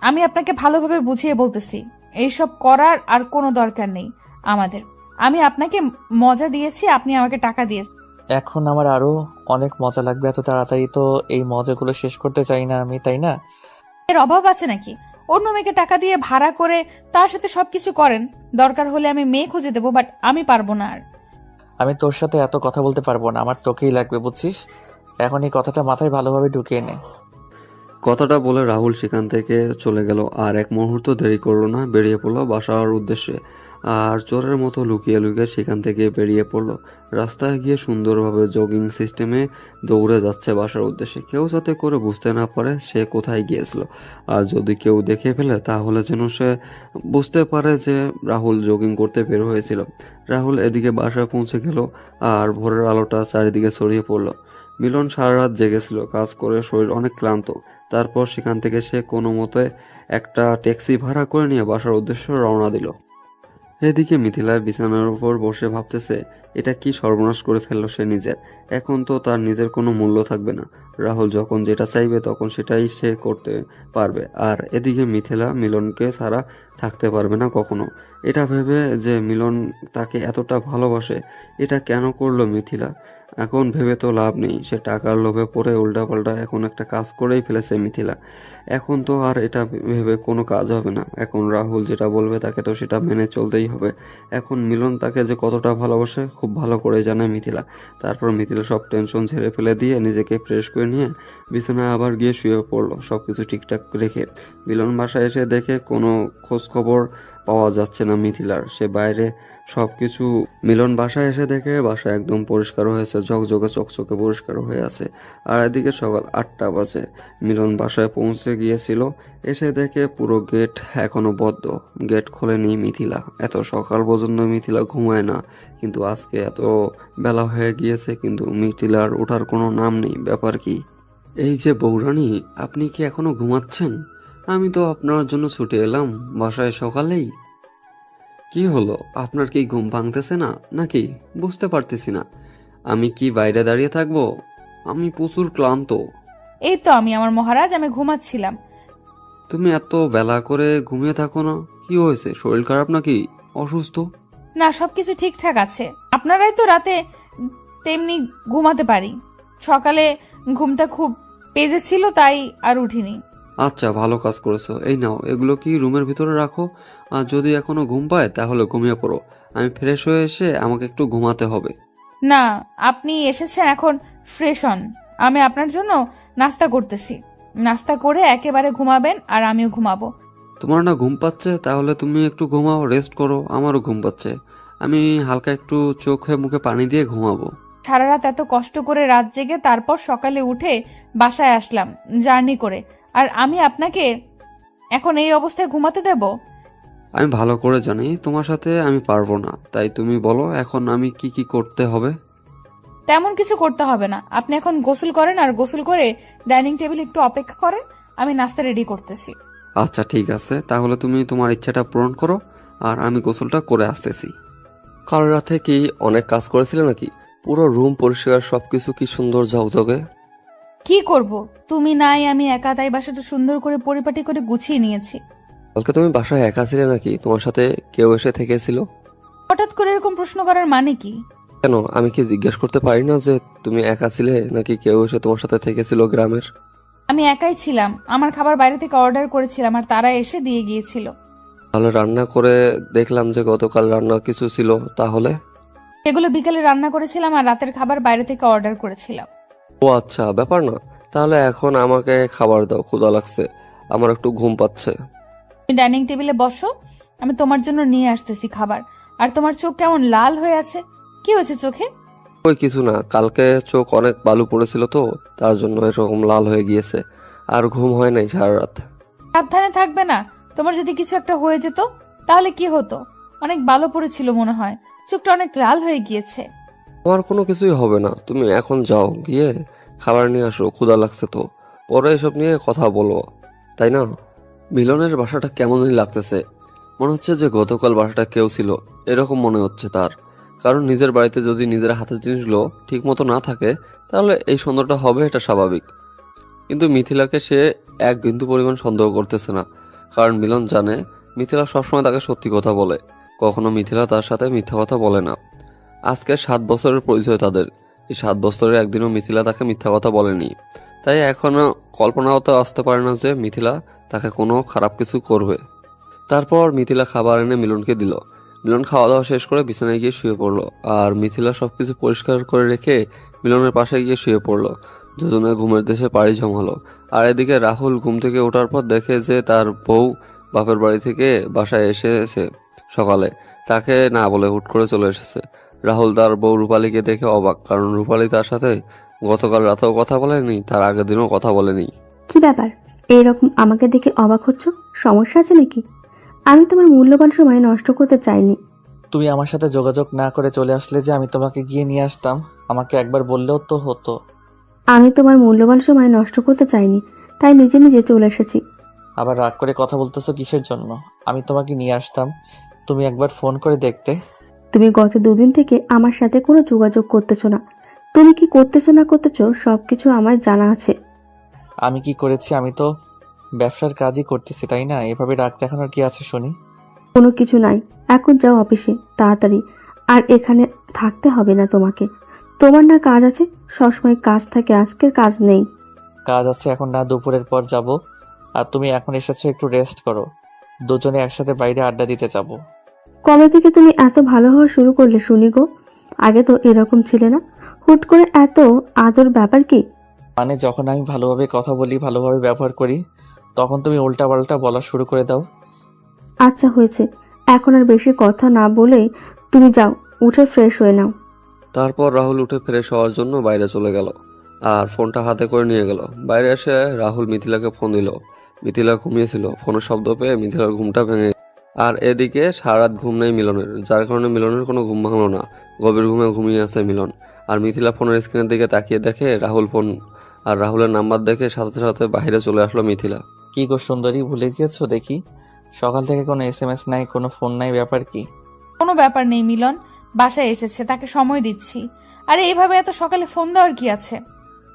আমি আপনাকে ভালোভাবে বুঝিয়ে বলতেছি, এইসব করার আর কোনো দরকার নেই আমাদের। আমি আপনাকে মজা দিয়েছি, আপনি আমাকে টাকা দিয়েছেন। এখন আমার আরো অনেক মজা লাগবে, এত তাড়াতাড়ি তো এই মজাগুলো শেষ করতে চাই না আমি, তাই না? এর অভাব আছে নাকি? অন্য মেয়েকে টাকা দিয়ে ভাড়া করে তার সাথে সবকিছু করেন, দরকার হলে আমি মেয়ে খুঁজে দেবো, বাট আমি পারবো না। আর আমি তোর সাথে এত কথা বলতে পারবো না, আমার তোকেই লাগবে, বুঝছিস? এখন এই কথাটা মাথায় ভালোভাবে ঢুকিয়ে নে। কথাটা বলে রাহুল সেখান থেকে চলে গেল, আর এক মুহূর্ত দেরি করলো না, বেরিয়ে পড়লো বাসার উদ্দেশ্যে। আর চোরের মতো লুকিয়ে লুকিয়ে সেখান থেকে বেরিয়ে পড়লো। রাস্তায় গিয়ে সুন্দরভাবে জগিং সিস্টেমে দৌড়ে যাচ্ছে বাসার উদ্দেশ্যে, কেউ যাতে করে বুঝতে না পারে সে কোথায় গিয়েছিল। আর যদি কেউ দেখে ফেলে তাহলে যেন সে বুঝতে পারে যে রাহুল জগিং করতে বের হয়েছিল। রাহুল এদিকে বাসায় পৌঁছে গেল, আর ভোরের আলোটা চারিদিকে ছড়িয়ে পড়লো। মিলন সারা রাত জেগেছিল, কাজ করে শরীর অনেক ক্লান্ত। তারপর সেখান থেকে সে কোনো মতে একটা ট্যাক্সি ভাড়া করে নিয়ে বাসার উদ্দেশ্যে রওনা দিল। এদিকে মিথিলা বিছানার উপর বসে ভাবতেছে, এটা কি সর্বনাশ করে ফেললো সে নিজের। এখন তো তার নিজের কোনো মূল্য থাকবে না। রাহুল যখন যেটা চাইবে তখন সেটাই সে করতে পারবে। আর এদিকে মিথিলা মিলনকে ছাড়া থাকতে পারবে না কখনো। এটা ভেবে যে মিলন তাকে এতটা ভালোবাসে, এটা কেন করলো মিথিলা? এখন ভেবে তো লাভ নেই, সে টাকার লোভে পড়ে উল্টাপাল্টা এখন একটা কাজ করেই ফেলেছে মিথিলা। এখন তো আর এটা ভেবে কোনো কাজ হবে না। এখন রাহুল যেটা বলবে তাকে তো সেটা মেনে চলতেই হবে। এখন মিলন তাকে যে কতটা ভালোবাসে খুব ভালো করে জানে মিথিলা। তারপর মিথিলা সব টেনশন ঝেড়ে ফেলে দিয়ে নিজেকে ফ্রেশ করে নিয়ে বিছানায় আবার গিয়ে শুয়ে পড়লো সব কিছু ঠিকঠাক রেখে। মিলন বাসায় এসে দেখে কোনো খোঁজ খবর পাওয়া যাচ্ছে না মিথিলার। সে বাইরে সব কিছু মিলন বাসায় এসে দেখে বাসা একদম পরিষ্কার হয়েছে, ঝকঝকে চকচকে পরিষ্কার হয়ে আছে। আর এদিকে সকাল 8টা বাজে। মিলন বাসায় পৌঁছে গিয়েছিল, এসে দেখে পুরো গেট এখনো বদ্ধ। গেট খোলেনি মিথিলা। এত সকাল পর্যন্ত মিথিলা ঘুমায় না, কিন্তু আজকে এত বেলা হয়ে গিয়েছে কিন্তু মিথিলার ওঠার কোনো নাম নেই। ব্যাপার কি? এই যে বৌরানী, আপনি কি এখনো ঘুমাচ্ছেন? আমি তো আপনার জন্য ছুটে এলাম বাসায় সকালেই। কি হলো, আপনার কি ঘুম ভাঙতেছে না নাকি? বুঝতে পারতেছি না। আমি কি বাইরে দাঁড়িয়ে থাকবো? আমি প্রচুর ক্লান্ত। এই তো আমার মহারাজ, আমি ঘুমাচ্ছিলাম। তুমি এত বেলা করে ঘুমিয়ে থাকো না, কি হয়েছে? শরীর খারাপ নাকি? অসুস্থ? না, সবকিছু ঠিকঠাক আছে। আপনারাই তো রাতে তেমনি ঘুমাতে পারি। সকালে ঘুমটা খুব পেজে ছিল, তাই আর উঠিনি। আচ্ছা, ভালো কাজ করেছো। এই নাও, এগুলো কি রুমের ভিতরে রাখো। আর যদি এখনো ঘুম পায় তাহলে ঘুমিয়ে পড়ো। আমি ফ্রেশ হয়ে এসে আমাকে একটু ঘুমাতে হবে। না, আপনি এসেছেন, এখন ফ্রেশ হন। আমি আপনার জন্য নাস্তা করতেছি। নাস্তা করে একেবারে ঘুমাবেন আর আমিও ঘুমাবো। তোমার না ঘুম পাচ্ছে? তাহলে তুমি একটু ঘুমাও, রেস্ট করো। আমারও ঘুম পাচ্ছে। আমি হালকা একটু চোখে মুখে পানি দিয়ে ঘুমাবো। সারা রাত এত কষ্ট করে রাত জেগে তারপর সকালে উঠে বাসায় আসলাম জার্নি করে, আর আমি আপনাকে এখন এই অবস্থায় ঘুমাতে দেব? আমি ভালো করে জানি তোমার সাথে আমি পারবো না, তাই তুমি বলো এখন আমি কি কি করতে হবে। তেমন কিছু করতে হবে না। আপনি এখন গোসল করেন, আর গোসল করে ডাইনিং টেবিল একটু অপেক্ষা করেন, আমি নাস্তা রেডি করতেছি। আচ্ছা ঠিক আছে, তাহলে তুমি তোমার ইচ্ছাটা পূরণ করো আর আমি গোসলটা করে আসতেছি। কাল রাতে কি অনেক কাজ করেছিলে নাকি? পুরো রুম পরিষ্কার, সবকিছু কি সুন্দর ঝকঝকে। কি করব, তুমি নাই, আমি একা, তাই বাসাটা সুন্দর করে পরিপাটি করে গুছিয়ে নিয়েছি। কালকে তুমি বাসায় একা ছিলে নাকি তোমার সাথে কেউ এসে থেকেছিল? হঠাৎ করে এরকম প্রশ্ন করার মানে কি? কেন, আমি কি জিজ্ঞেস করতে পারি না যে তুমি একা ছিলে নাকি কেউ এসে তোমার সাথে থেকেছিল গ্রামের? আমি একাই ছিলাম। আমার খাবার বাইরে থেকে অর্ডার করেছিলাম আর তারা এসে দিয়ে গিয়েছিল। তাহলে রান্না করে দেখলাম যে গতকাল রান্না কিছু ছিল, তাহলে? এগুলো বিকেলে রান্না করেছিলাম আর রাতের খাবার বাইরে থেকে অর্ডার করেছিলাম। ও আচ্ছা, ব্যাপার না। তাহলে এখন আমাকে খাবার দাও, ক্ষুধা লাগছে, আমার একটু ঘুম পাচ্ছে। তুমি ডাইনিং টেবিলে বসো, আমি তোমার জন্য নিয়ে আসতেছি খাবার। আর তোমার চোখ কেমন লাল হয়ে আছে, কি হয়েছে চোখে? ওই কিছু না, কালকে চোখ অনেক বালু পড়েছিল তো, তার জন্য এরকম লাল হয়ে গিয়েছে। আর ঘুম হয় নাই সারা রাত। সাবধানে থাকবে না? তোমার যদি কিছু একটা হয়ে যেত তাহলে কি হতো? অনেক ভালো পড়েছিল মনে হয়, চোখটা অনেক লাল হয়ে গিয়েছে। আমার কোনো কিছুই হবে না, তুমি এখন যাও, গিয়ে খাবার নিয়ে আসো, ক্ষুধা লাগছে তো। পরে এসব নিয়ে কথা বলবো, তাই না? মিলনের বাসাটা কেমনই লাগতেছে, মনে হচ্ছে যে গতকাল বাসাটা কেউ ছিল, এরকম মনে হচ্ছে তার। কারণ নিজের বাড়িতে যদি নিজের হাতের জিনিসগুলো ঠিক মতো না থাকে তাহলে এই সন্দেহটা হবে, এটা স্বাভাবিক। কিন্তু মিথিলাকে সে এক বিন্দু পরিমাণ সন্দেহ করতেছে না, কারণ মিলন জানে মিথিলা সবসময় তাকে সত্যি কথা বলে, কখনো মিথিলা তার সাথে মিথ্যা কথা বলে না। আজকে 7 বছরের পরিচয় তাদের, এই 7 বছরে একদিনও মিথিলা তাকে মিথ্যা কথা বলেনি। তাই এখনো কল্পনাও তো আসতে পারে না যে মিথিলা তাকে কোনো খারাপ কিছু করবে। তারপর মিথিলা খাবার এনে মিলনকে দিল। মিলন খাওয়া দাওয়া শেষ করে বিছানায় গিয়ে শুয়ে পড়লো, আর মিথিলা সবকিছু পরিষ্কার করে রেখে মিলনের পাশে গিয়ে শুয়ে পড়লো। দুজনে ঘুমের দেশে পাড়ি জমালো। আর এদিকে রাহুল ঘুম থেকে ওঠার পর দেখে যে তার বউ বাপের বাড়ি থেকে বাসায় এসেছে সকালে, তাকে না বলে হুট করে চলে এসেছে। রাহুল তার বউ রূপালীকে দেখে অবাক, কারণ রূপালী তার সাথে গতকাল রাতেও কথা বলেনি, তার আগের দিনও কথা বলেনি। কি ব্যাপার, এইরকম আমাকে দেখে অবাক হচ্ছ? সমস্যা আছে নাকি? আমি তোমার মূল্যবান সময় নষ্ট করতে চাইনি। তুমি আমার সাথে যোগাযোগ না করে চলে আসলে যে আমি তোমাকে গিয়ে নিয়ে আসতাম, আমাকে একবার বললেও তো হতো। আমি তোমার মূল্যবান সময় নষ্ট করতে চাইনি, তাই নিজে নিজে চলে এসেছি। আবার রাগ করে কথা বলতেছো কিসের জন্য? আমি তোমাকে নিয়ে আসতাম, তুমি একবার ফোন করে দেখতে। তুমি গত 2 দিন থেকে আমার সাথে কোনো যোগাযোগ করতেছো না। তুমি কি করতেছো না করতেছো সবকিছু আমার জানা আছে। আমি কি করেছি? আমি তো ব্যবসার কাজই করতেছি, তাই না? এভাবে রাগ দেখানোর কি আছে শুনি? কোনো কিছু নাই, এখন যাও অফিসে তাড়াতাড়ি। আর এখানে থাকতে হবে না তোমাকে। তোমার না কাজ আছে? সবসময় কাজ থাকে, আজকের কাজ নেই। কাজ আছে এখন না, দুপুরের পর যাব। আর তুমি এখন এসেছো, একটু রেস্ট করো। দুজনে একসাথে বাইরে আড্ডা দিতে যাব। কবে থেকে তুমি এত ভালো হওয়া শুরু করলে শুনি গো? আগে তো এরকম ছিলে না, হুট করে এত আদর, ব্যাপার কি? মানে যখন আমি ভালোভাবে কথা বলি, ভালোভাবে ব্যবহার করি, তখন তুমি উল্টাপাল্টা বলা শুরু করে দাও। আচ্ছা হয়েছে, এখন আর বেশি কথা না বলেই তুমি যাও, উঠে ফ্রেশ হয়ে নাও। তারপর রাহুল উঠে ফ্রেশ হওয়ার জন্য বাইরে চলে গেল আর ফোনটা হাতে করে নিয়ে গেল। বাইরে এসে রাহুল মিথিলাকে ফোন দিল। মিথিলা ঘুমিয়েছিল। ফোনের শব্দ পেয়ে মিথিলার ঘুমটা ভেঙে গেল। আর এদিকে সারা রাত ঘুম নেই মিলনের, যার কারণে মিলনের কোনো ঘুম ভাঙলো না। গভীর ঘুমে ঘুমিয়ে আছে মিলন। আর মিথিলা ফোনের স্ক্রিনের দিকে তাকিয়ে দেখে রাহুল ফোন, আর রাহুলের নাম্বার দেখে সাথে সাথে বাইরে চলে আসলো মিথিলা। কি গো সুন্দরী, ভুলে গিয়েছো দেখি? সকাল থেকে কোনো SMS নাই, কোনো ফোন নাই, ব্যাপার কি? কোনো ব্যাপার নেই মিলন, বাসায় এসেছে, তাকে সময় দিচ্ছি। আরে এইভাবে এত সকালে ফোন দেওয়ার কি আছে?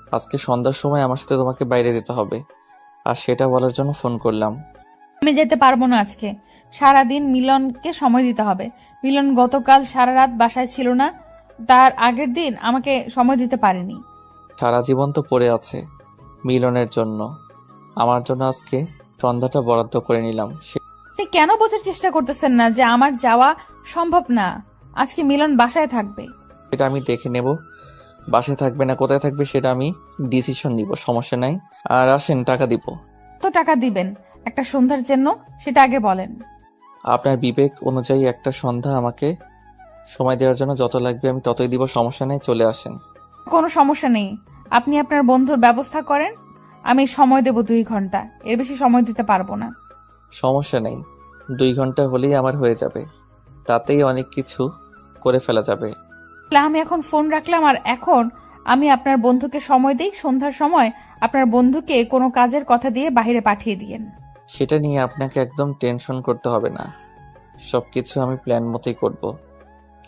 আজকে সন্ধ্যার সময় আমার সাথে তোমাকে বাইরে যেতে হবে, আর সেটা বলার জন্য ফোন করলাম। আমি যেতে পারবো না আজকে। সারাদিন মিলনকে সময় দিতে হবে। মিলন গতকাল সারা রাত বাসায় ছিল না, তার আগের দিন আমাকে সময় দিতে পারেনি। সারা জীবন তো পড়ে আছে মিলনের জন্য। আমার জন্য আজকে সন্ধ্যাটা বরাদ্দ করে নিলাম। আপনি কেন বোঝার চেষ্টা করতেছেন না যে আমার যাওয়া সম্ভব না? আজকে মিলন বাসায় থাকবে। সেটা আমি দেখে নেব, বাসায় থাকবে না কোথায় থাকবে সেটা আমি ডিসিশন নিব, সমস্যা নাই। আর আসেন, টাকা দিব। কত টাকা দিবেন একটা সন্ধ্যার জন্য, সেটা আগে বলেন। আপনার বিবেক অনুযায়ী একটা সন্ধ্যা আমাকে সময় দেওয়ার জন্য যত লাগবে আমি ততই দিব, সমস্যা নেই, চলে আসেন। কোনো সমস্যা নেই, আপনি আপনার বন্ধুর ব্যবস্থা করেন। আমি সময় দেব 2 ঘন্টা, এর বেশি সময় দিতে পারবো না। সমস্যা নেই, 2 ঘন্টা হলেই আমার হয়ে যাবে, তাতেই অনেক কিছু করে ফেলা যাবে। তাহলে আমি এখন ফোন রাখলাম, আর এখন আমি আপনার বন্ধুকে সময় দিই। সন্ধ্যার সময় আপনার বন্ধুকে কোনো কাজের কথা দিয়ে বাইরে পাঠিয়ে দিয়েন। সেটা নিয়ে আপনাকে একদম টেনশন করতে হবে না, সব কিছু আমি প্ল্যান মতোই করব।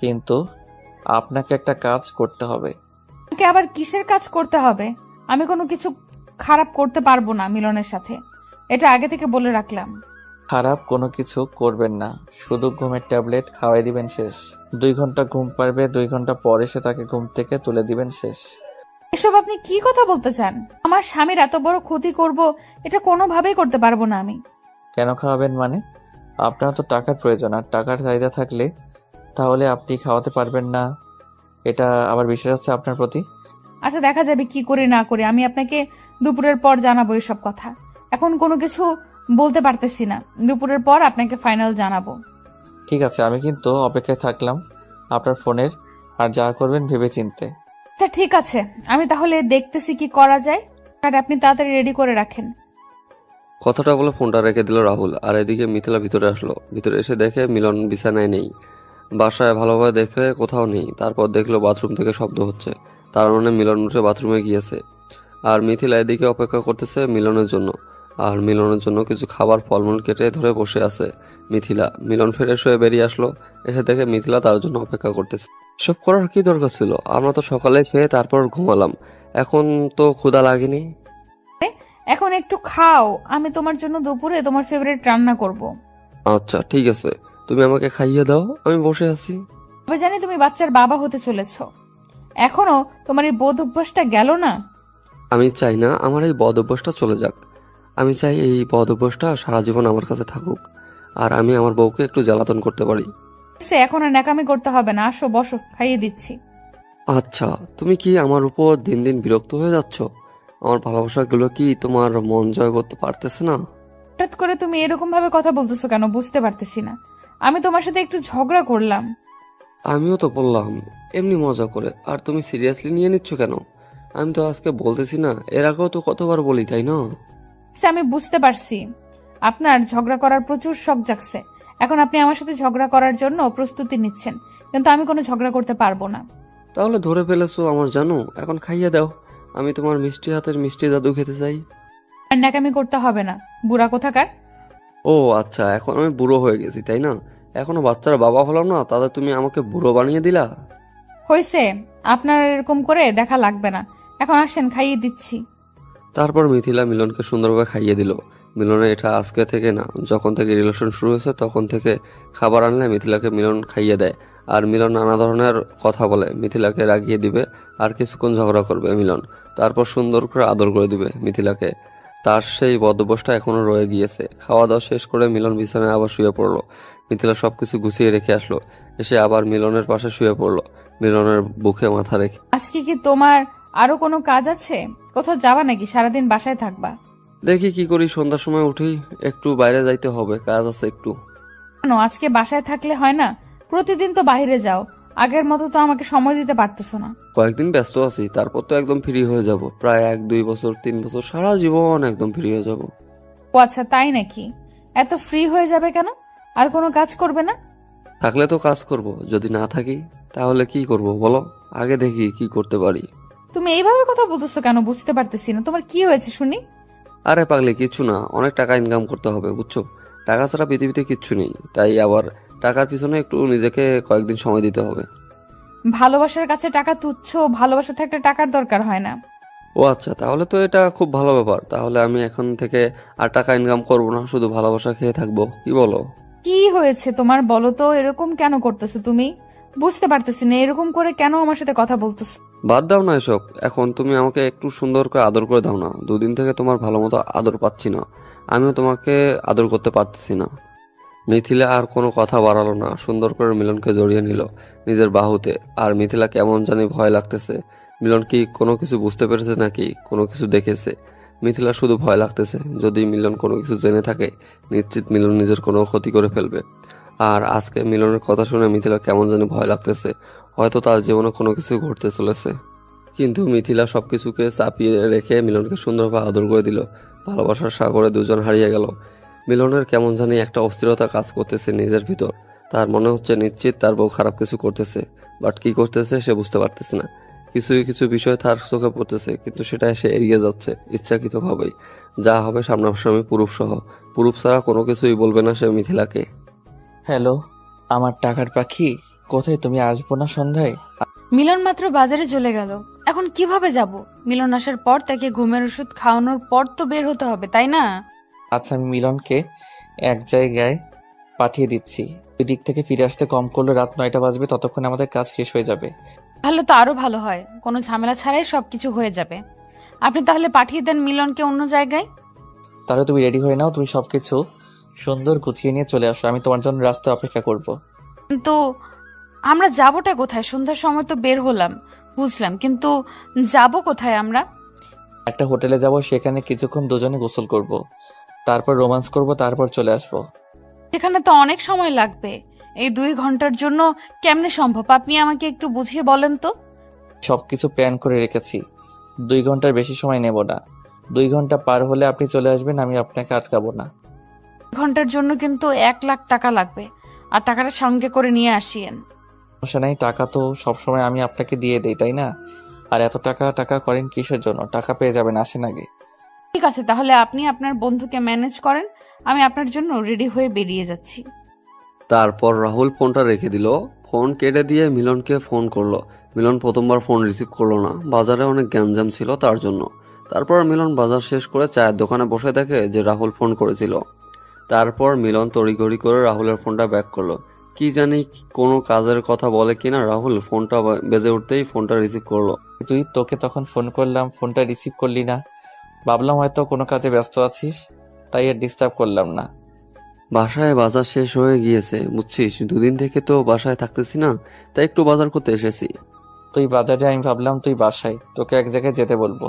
কিন্তু আপনাকে একটা কাজ করতে হবে। আমাকে আবার কিসের কাজ করতে হবে? আমি কোনো কিছু খারাপ করতে পারবো না মিলনের সাথে, এটা আগে থেকে বলে রাখলাম। খারাপ কোনো কিছু করবেন না, শুধু ঘুমের ট্যাবলেট খাওয়াই দিবেন, শেষ। 2 ঘন্টা ঘুম পারবে, 2 ঘন্টা পর এসে তাকে ঘুম থেকে তুলে দিবেন, শেষ। এসব আপনি কি কথা বলতে চান? আমার স্বামীর এত বড় ক্ষতি করব, এটা কোনোভাবেই করতে পারবো না আমি। কেন খাওয়াবেন মানে? আপনার তো টাকার প্রয়োজন, আর টাকার চাহিদা থাকলে তাহলে আপনি খাওয়াতে পারবেন না, এটা আবার বিশ্বাস আছে আপনার প্রতি? আচ্ছা দেখা যাবে কি করে না করে, আমি আপনাকে দুপুরের পর জানাবো এসব কথা। এখন কোনো কিছু বলতে পারতেছি না, দুপুরের পর আপনাকে ফাইনাল জানাবো। ঠিক আছে, আমি কিন্তু অপেক্ষায় থাকলাম আপনার ফোনের, আর যা করবেন ভেবে চিনতে। আচ্ছা ঠিক আছে, আমি তাহলে দেখতেছি কি করা যায়, আর আপনি তাড়াতাড়ি রেডি করে রাখেন। কথাটা বলে ফোনটা রেখে দিল রাহুল। আর এদিকে মিথিলা ভিতরে আসলো। ভিতরে এসে দেখে মিলন বিছানায় নেই, বাসায় ভালোভাবে দেখে কোথাও নেই। তারপর দেখলো বাথরুম থেকে শব্দ হচ্ছে, তার মানে মিলন উঠে বাথরুমে গিয়েছে। আর মিথিলা এদিকে অপেক্ষা করতেছে মিলনের জন্য। আর মিলনের জন্য কিছু খাবার ফলমূল কেটে ধরে বসে আছে মিথিলা। মিলন ফ্রেশ হয়ে বেরিয়ে আসলো, এসে দেখে মিথিলা তার জন্য অপেক্ষা করতেছে। সব করার কি দরকার ছিল? আমরা তো সকালে খেয়ে তারপর ঘুমালাম, এখন তো ক্ষুধা লাগেনি। এখন একটু খাও, আমি তোমার জন্য দুপুরে তোমার ফেভারিট রান্না করব। আচ্ছা ঠিক আছে, তুমি আমাকে খাইয়ে দাও, আমি বসে আছি। তবে জানি তুমি বাচ্চার বাবা হতে চলেছো, এখনো তোমার এই বোধ অভ্যাসটা গেল না। আমি চাই না আমার এই বদ অভ্যাসটা চলে যাক। আমি চাই এই বদ অভ্যাসটা সারা জীবন আমার কাছে থাকুক, আর আমি আমার বউকে একটু জ্বালাতন করতে পারি। এখন আর ন্যাকামি করতে হবে না, আসো বসো, খাইয়ে দিচ্ছি। আচ্ছা, তুমি কি আমার উপর দিন দিন বিরক্ত হয়ে যাচ্ছ? আমার ভালোবাসাগুলো কি তোমার মন জয় করতে পারতেছে না? হঠাৎ করে তুমি এরকম ভাবে কথা বলতেছো কেন, বুঝতে পারতেছি না। আমি তোমার সাথে একটু ঝগড়া করলাম। আমিও তো বললাম এমনি মজা করে, আর তুমি সিরিয়াসলি নিয়ে নিচ্ছ কেন? আমি তো আজকে বলতেছি না, এর আগেও তো কতবার বলি, তাই না? আমি বুঝতে পারছি আপনার ঝগড়া করার প্রচুর শখ জাগছে। এখন আপনি আমার সাথে ঝগড়া করার জন্য প্রস্তুতি নিচ্ছেন, কিন্তু আমি কোনো ঝগড়া করতে পারবো না। তাহলে ধরে ফেলেছো আমার জানো, এখন খাইয়ে দাও। আমি তোমার মিষ্টি হাতের মিষ্টি জাদু খেতে চাই। আর ন্যাকামি করতে হবে না, বুড়া কোথাকার। ও আচ্ছা, এখন আমি বুড়ো হয়ে গেছি তাই না? এখনো বাচ্চার বাবা হলাম না, তাহলে তুমি আমাকে বুড়ো বানিয়ে দিলা। হয়েছে, আপনার এরকম করে দেখা লাগবে না, এখন আসেন খাইয়ে দিচ্ছি। তারপর মিথিলা মিলনকে সুন্দরভাবে খাইয়ে দিল। মিলনের এটা আজকে থেকে না, যখন থেকে রিলেশন শুরু হয়েছে তখন থেকে খাবার আনলে মিথিলাকে মিলন খাইয়ে দেয়। আর মিলন নানা ধরনের কথা বলে মিথিলাকে রাগিয়ে দিবে। আর কিছুক্ষণ ঝগড়া করবে মিলন, তারপর সুন্দর করে আদর করে দিবে মিথিলাকে। তার সেই বদভ্যাসটা এখনো রয়ে গিয়েছে। খাওয়া দাওয়া শেষ করে মিলন বিছানায় আবার শুয়ে পড়লো। মিথিলা সবকিছু গুছিয়ে রেখে আসলো, এসে আবার মিলনের পাশে শুয়ে পড়লো, মিলনের বুকে মাথা রেখে। আজকে কি তোমার আরো কোনো কাজ আছে? কোথাও যাবা নাকি? সারাদিন বাসায় থাকবা? দেখি কি করি, সন্ধ্যার সময় উঠেই একটু বাইরে যাইতে হবে, কাজ আছে একটু। কেন আজকে বাসায় থাকলে হয় না? প্রতিদিন তো বাইরে যাও, আগের মতো তো আমাকে সময় দিতে পারতেছো না। কয়েকদিন ব্যস্ত আছি, তারপর তো একদম ফ্রি হয়ে যাব। প্রায় 1-2 বছর 3 বছর, সারা জীবন একদম ফ্রি হয়ে যাব। ও আচ্ছা, তাই নাকি? এত ফ্রি হয়ে যাবে কেন? আর কোনো কাজ করবে না? থাকলে তো কাজ করব, যদি না থাকি তাহলে কি করব বলো? আগে দেখি কি করতে পারি। তুমি এইভাবে কথা বলতেছো কেন? বুঝতে পারতেছি না, তোমার কি হয়েছে শুনি। আরে পাগলি, কিচ্ছু না, অনেক টাকা ইনকাম করতে হবে বুঝছো। টাকা ছাড়া পৃথিবীতে কিচ্ছু নেই, তাই আবার টাকার পিছনে একটু নিজেকে কয়েকদিন সময় দিতে হবে। ভালোবাসার কাছে টাকা তুচ্ছ, ভালোবাসা থাকলে টাকার দরকার হয় না। ও আচ্ছা, তাহলে তো এটা খুব ভালো ব্যাপার। তাহলে আমি এখন থেকে আর টাকা ইনকাম করব না, শুধু ভালোবাসা খেয়ে থাকবো, কি বলো? কি হয়েছে তোমার বলো তো? এরকম কেন করতেছো তুমি? বুঝতে পারতেছি না, এরকম করে কেন আমার সাথে কথা বলতেছো? বাদ দাও না এসব, এখন তুমি আমাকে একটু সুন্দর করে আদর করে দাও না। দুদিন থেকে তোমার ভালো মতো আদর পাচ্ছি না, আমিও তোমাকে আদর করতে পারতেছি না। মিথিলা আর কোনো কথা বাড়ালো না, সুন্দর করে মিলনকে জড়িয়ে নিল নিজের বাহুতে। আর মিথিলা কেমন জানি ভয় লাগতেছে। মিলন কি কোনো কিছু বুঝতে পেরেছে নাকি কোনো কিছু দেখেছে? মিথিলা শুধু ভয় লাগতেছে, যদি মিলন কোনো কিছু জেনে থাকে নিশ্চিত মিলন নিজের কোনো ক্ষতি করে ফেলবে। আর আজকে মিলনের কথা শুনে মিথিলা কেমন জানি ভয় লাগতেছে, হয়তো তার জীবনে কোনো কিছু ঘটতে চলেছে। কিন্তু মিথিলা সবকিছুকে চাপিয়ে রেখে মিলনকে সুন্দরভাবে আদর করে দিল। ভালোবাসার সাগরে দুজন হারিয়ে গেল। মিলনের কেমন জানি একটা অস্থিরতা কাজ করতেছে নিজের ভিতর। তার মনে হচ্ছে নিশ্চিত তার বউ খারাপ কিছু করতেছে, বাট কি করতেছে সে বুঝতে পারতেছে না। কিছু কিছু বিষয় তার চোখে পড়তেছে, কিন্তু সেটা সে এড়িয়ে যাচ্ছে ইচ্ছাকৃতভাবেই। যা হবে সামনাসামনি প্রুফ সহ, প্রুফ ছাড়া কোনো কিছুই বলবে না সে মিথিলাকে। হ্যালো, আমার টাকার পাখি, কোথায় তুমি? আসবো না সন্ধ্যায়? মিলন মাত্র বাজারে চলে গেল, এখন কিভাবে যাব? মিলন আসার পর তাকে ঘুমের ওষুধ খাওয়ানোর পর তো বের হতে হবে, তাই না? আচ্ছা, আমি মিলনকে এক জায়গায় পাঠিয়ে দিচ্ছি। ওই দিক থেকে ফিরে আসতে কম করলে রাত 9টা বাজবে, ততক্ষণে আমাদের কাজ শেষ হয়ে যাবে। তাহলে তো আরো ভালো হয়, কোনো ঝামেলা ছাড়াই সবকিছু হয়ে যাবে। আপনি তাহলে পাঠিয়ে দেন মিলনকে অন্য জায়গায়। তাহলে তুমি রেডি হয়ে নাও, তুমি সবকিছু সুন্দর গুছিয়ে নিয়ে চলে আসো, আমি তোমার জন্য রাস্তায় অপেক্ষা করব। কিন্তু আমরা যাবোটা কোথায়? সন্ধ্যার সময় তো বের হলাম বুঝলাম, কিন্তু যাব কোথায় আমরা? একটা হোটেলে যাব, সেখানে কিছুক্ষণ দুজনে গোসল করব, তারপর রোমান্স করব, তারপর চলে আসবো। এখানে তো অনেক সময় লাগবে, এই 2 ঘন্টার জন্য কেমনে সম্ভব? আপনি আমাকে একটু বুঝিয়ে বলেন তো। সবকিছু প্ল্যান করে রেখেছি, 2 ঘন্টার বেশি সময় নেব না। 2 ঘন্টা পার হলে আপনি চলে আসবেন, আমি আপনাকে আটকাবো না। ঘন্টার জন্য কিন্তু 1 লাখ টাকা লাগবে, আর টাকাটা সঙ্গে করে নিয়ে আসিয়েন। সমস্যা নাই, টাকা তো সবসময় আমি আপনাকে দিয়ে দেই, তাই না? আর এত টাকা টাকা করেন কিসের জন্য? টাকা পেয়ে যাবেন, আসেন আগে। ঠিক আছে, তাহলে আপনি আপনার বন্ধুকে ম্যানেজ করেন, আমি আপনার জন্য রেডি হয়ে বেরিয়ে যাচ্ছি। তারপর রাহুল ফোনটা রেখে দিল, ফোন কেটে দিয়ে মিলনকে ফোন করলো। মিলন প্রথমবার ফোন রিসিভ করলো না, বাজারে অনেক গ্যাঞ্জাম ছিল তার জন্য। তারপর মিলন বাজার শেষ করে চায়ের দোকানে বসে দেখে যে রাহুল ফোন করেছিল। তারপর মিলন তড়িঘড়ি করে রাহুলের ফোনটা ব্যাক করলো। কি জানি কোনো কাজের কথা বলে কিনা রাহুল, ফোনটা বেজে উঠতেই ফোনটা রিসিভ করলো। তোকে তখন ফোন করলাম, ফোনটা রিসিভ করলি না। ভাবলাম হয়তো কোনো কাজে ব্যস্ত আছিস, তাই আর ডিস্টার্ব করলাম না। বাসায় বাজার শেষ হয়ে গিয়েছে বুঝছিস, 2 দিন থেকে তো বাসায় থাকতেছি না, তাই একটু বাজার করতে এসেছি। তুই বাজারে, আমি ভাবলাম তুই বাসায়, তোকে এক জায়গায় যেতে বলবো,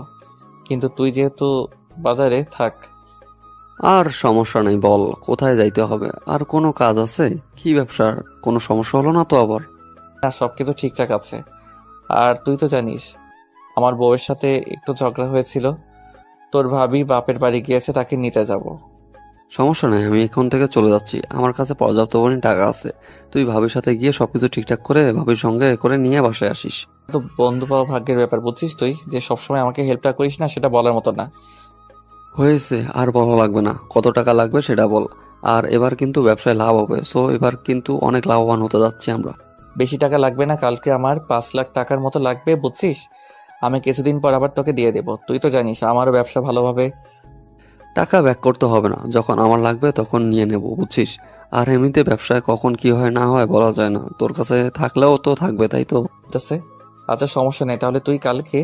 কিন্তু তুই যেহেতু বাজারে থাক। আর সমস্যা নেই, বল কোথায় যাইতে হবে? আর কোনো কাজ আছে? কি ব্যবসার কোনো সমস্যা হলো না তো আবার? না, সব কিছু ঠিকঠাক আছে। আর তুই তো জানিস আমার বউয়ের সাথে একটু ঝগড়া হয়েছিল, তোর ভাবি বাপের বাড়ি গিয়েছে, তাকে নিতে যাব। সমস্যা নেই, আমি এখন থেকে চলে যাচ্ছি, আমার কাছে পর্যাপ্ত পরিমাণ টাকা আছে। তুই ভাবির সাথে গিয়ে সবকিছু ঠিকঠাক করে ভাবির সঙ্গে করে নিয়ে বাসায় আসিস। তো বন্ধু পাওয়া ভাগ্যের ব্যাপার, বুঝছিস? তুই যে সবসময় আমাকে হেল্পটা করিস না, সেটা বলার মতো না। হয়েছে, আর বলা লাগবে না, কত টাকা লাগবে সেটা বল। আর এবার কিন্তু ব্যবসায় লাভ হবে, সো এবার কিন্তু অনেক লাভবান হতে যাচ্ছি আমরা। বেশি টাকা লাগবে না, কালকে আমার 5 লাখ টাকার মতো লাগবে, বুঝছিস? আমি কিছুদিন পর আবার তোকে দিয়ে দেবো। তুই তো জানিস আমারও ব্যবসা ভালোভাবে। টাকা ব্যাক করতে হবে না, যখন আমার লাগবে তখন নিয়ে নেব, বুঝছিস? আর এমনিতে ব্যবসায় কখন কি হয় না হয় বলা যায় না, তোর কাছে থাকলেও তো থাকবে, তাই তো? আছে। আচ্ছা সমস্যা নেই, তাহলে তুই কালকে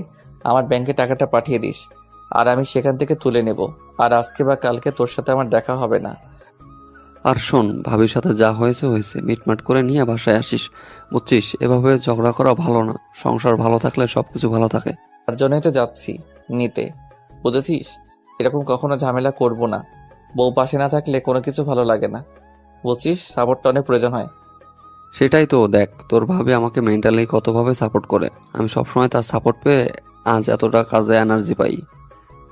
আমার ব্যাংকে টাকাটা পাঠিয়ে দিস, আর আমি সেখান থেকে তুলে নেব। আর আজকে বা কালকে তোর সাথে আমার দেখা হবে না। আর শোন, ভাবির সাথে যা হয়েছে হয়েছে, মিটমাট করে নিয়ে বাসায় আসিস, বুঝছিস? এভাবে ঝগড়া করা ভালো না, সংসার ভালো থাকলে সবকিছু ভালো থাকে। তার জন্যই তো যাচ্ছি নিতে, বুঝেছিস? এরকম কখনো ঝামেলা করব না। বউ পাশে না থাকলে কোনো কিছু ভালো লাগে না, বুঝছিস? সাপোর্টটা অনেক প্রয়োজন হয়। সেটাই তো, দেখ তোর ভাবি আমাকে মেন্টালি কতভাবে সাপোর্ট করে, আমি সবসময় তার সাপোর্ট পেয়ে আজ এতটা কাজে এনার্জি পাই।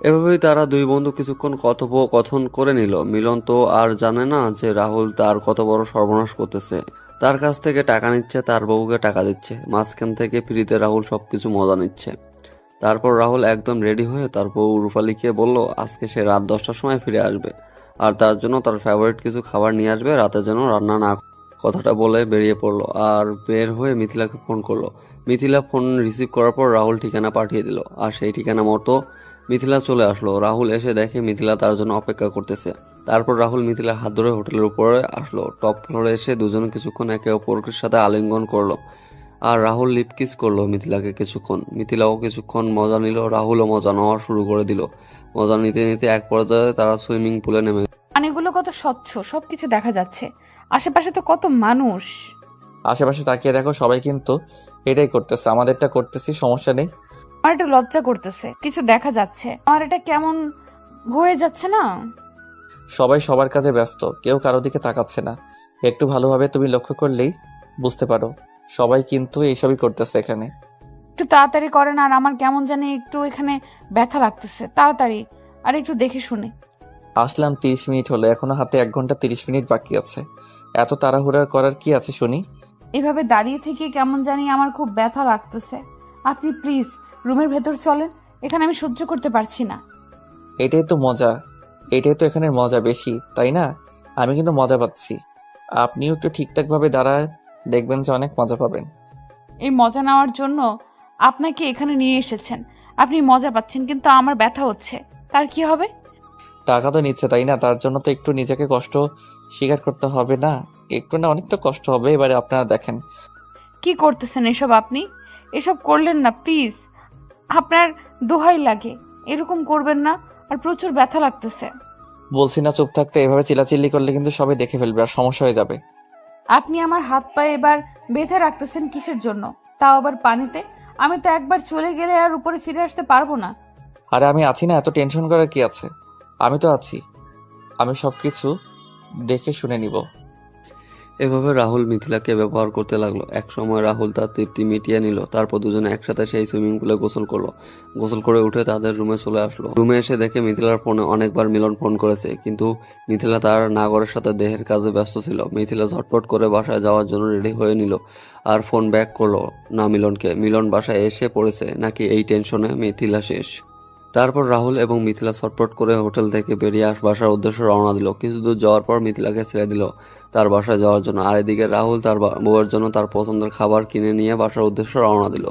এভাবেই তারা দুই বন্ধু কিছুক্ষণ কথোপকথন করে নিল। মিলন তো আর জানে না যে রাহুল তার কত বড় সর্বনাশ করতেছে, তার কাছ থেকে টাকা নিচ্ছে, তার বউকে টাকা দিচ্ছে, মাঝখান থেকে ফ্রিতে রাহুল সবকিছু মজা নিচ্ছে। তারপর রাহুল একদম রেডি হয়ে তার বউ রূপালীকে বলল আজকে সে রাত 10টার সময় ফিরে আসবে, আর তার জন্য তার ফেভারিট কিছু খাবার নিয়ে আসবে, রাতে যেন রান্না না করে। কথাটা বলে বেরিয়ে পড়লো আর বের হয়ে মিথিলাকে ফোন করলো। মিথিলা ফোন রিসিভ করার পর রাহুল ঠিকানা পাঠিয়ে দিল, আর সেই ঠিকানা মতো মিথিলা চলে আসলো। রাহুল এসে দেখে মিথিলা তার জন্য অপেক্ষা করতেছে। তারপর রাহুল মিথিলার হাত ধরে হোটেলের উপরে আসলো। টপ ফ্লোরে এসে দুজন কিছুক্ষণ একে অপরের সাথে আলিঙ্গন করলো, আর রাহুল লিপ কিস করলো মিথিলাকে কিছুক্ষণ। মিথিলাও কিছুক্ষণ মজা নিল, রাহুলও মজা নেওয়া শুরু করে দিল। মজা নিতে নিতে এক পর্যায়ে তারা সুইমিং পুলে নেমে। পানিগুলো কত স্বচ্ছ, সবকিছু দেখা যাচ্ছে। আশেপাশে তো কত মানুষ। আশেপাশে তাকিয়ে দেখো, সবাই কিন্তু এটাই করতেছে, আমাদেরটা করতেছি, সমস্যা নেই। আমার একটা লজ্জা করতেছে, কিছু দেখা যাচ্ছে, আমার এটা কেমন হয়ে যাচ্ছে না। সবাই সবার কাজে ব্যস্ত, কেউ কারো দিকে তাকাচ্ছে না। একটু ভালোভাবে তুমি লক্ষ্য করলেই বুঝতে পারো, সবাই কিন্তু এইসবই করতেছে এখানে। একটু তাড়াতাড়ি করেন, আর আমার কেমন জানি একটু এখানে ব্যথা লাগতেছে, তাড়াতাড়ি আর একটু দেখে শুনে। আসলাম 30 মিনিট হলো, এখনো হাতে 1 ঘন্টা 30 মিনিট বাকি আছে। এত তাড়াহুড়া করার কি আছে শুনি? এভাবে দাঁড়িয়ে থেকে কেমন জানি আমার খুব ব্যথা লাগতেছে। আপনি প্লিজ রুমের ভেতর চলেন, এখানে আমি সহ্য করতে পারছি না। এটাই তো মজা, এটাই তো এখানের মজা বেশি, তাই না? আমি কিন্তু মজা পাচ্ছি। আপনিও একটু ঠিকঠাকভাবে দাঁড়ায় দেখবেন যে অনেক মজা পাবেন। এই মজা নেওয়ার জন্য আপনাকে এখানে নিয়ে এসেছেন, আপনি মজা পাচ্ছেন, কিন্তু আমার ব্যথা হচ্ছে, তার কি হবে? টাকা তো নিচ্ছে, তাই না? তার জন্য তো একটু নিজেকে কষ্ট স্বীকার করতে হবে না? একটু না, অনেকটা কষ্ট হবে। এবারে আপনারা দেখেন। কি করতেছেন এসব? আপনি এসব করলেন না প্লিজ, আপনার দোহাই লাগে, এরকম করবেন না। আর প্রচুর ব্যথা লাগতেছে। বলছি না চুপ থাকতে, এভাবে চিল্লাচিল্লি করলে কিন্তু সবাই দেখে ফেলবে আর সমস্যা হয়ে যাবে। আপনি আমার হাত পায়ে এবার বেঁধে রাখতেছেন কিসের জন্য, তাও আবার পানিতে? আমি তো একবার চলে গেলে আর উপরে ফিরে আসতে পারবো না। আরে আমি আছি না, এত টেনশন করার কি আছে? আমি তো আছি, আমি সবকিছু দেখে শুনে নিব। এভাবে রাহুল মিথিলাকে ব্যবহার করতে লাগলো। এক সময় রাহুল তার তৃপ্তি মিটিয়ে নিল, তারপর দুজনে একসাথে সেই সুইমিং পুলে গোসল করলো। গোসল করে উঠে তাদের রুমে চলে আসলো। রুমে এসে দেখে মিথিলার ফোনে অনেকবার মিলন ফোন করেছে, কিন্তু মিথিলা তার নাগরের সাথে দেহের কাজে ব্যস্ত ছিল। মিথিলা ঝটপট করে বাসায় যাওয়ার জন্য রেডি হয়ে নিল, আর ফোন ব্যাক করলো না মিলনকে। মিলন বাসায় এসে পড়েছে নাকি এই টেনশনে মিথিলা শেষ। তারপর রাহুল এবং মিথিলা ছটপট করে হোটেল থেকে বেরিয়ে বাসার উদ্দেশ্যে রওনা দিল। কিছু দূর যাওয়ার পর মিথিলাকে ছেড়ে দিল তার বাসায় যাওয়ার জন্য, আর এদিকে রাহুল তার বউয়ের জন্য তার পছন্দের খাবার কিনে নিয়ে বাসার উদ্দেশ্যে রওনা দিল।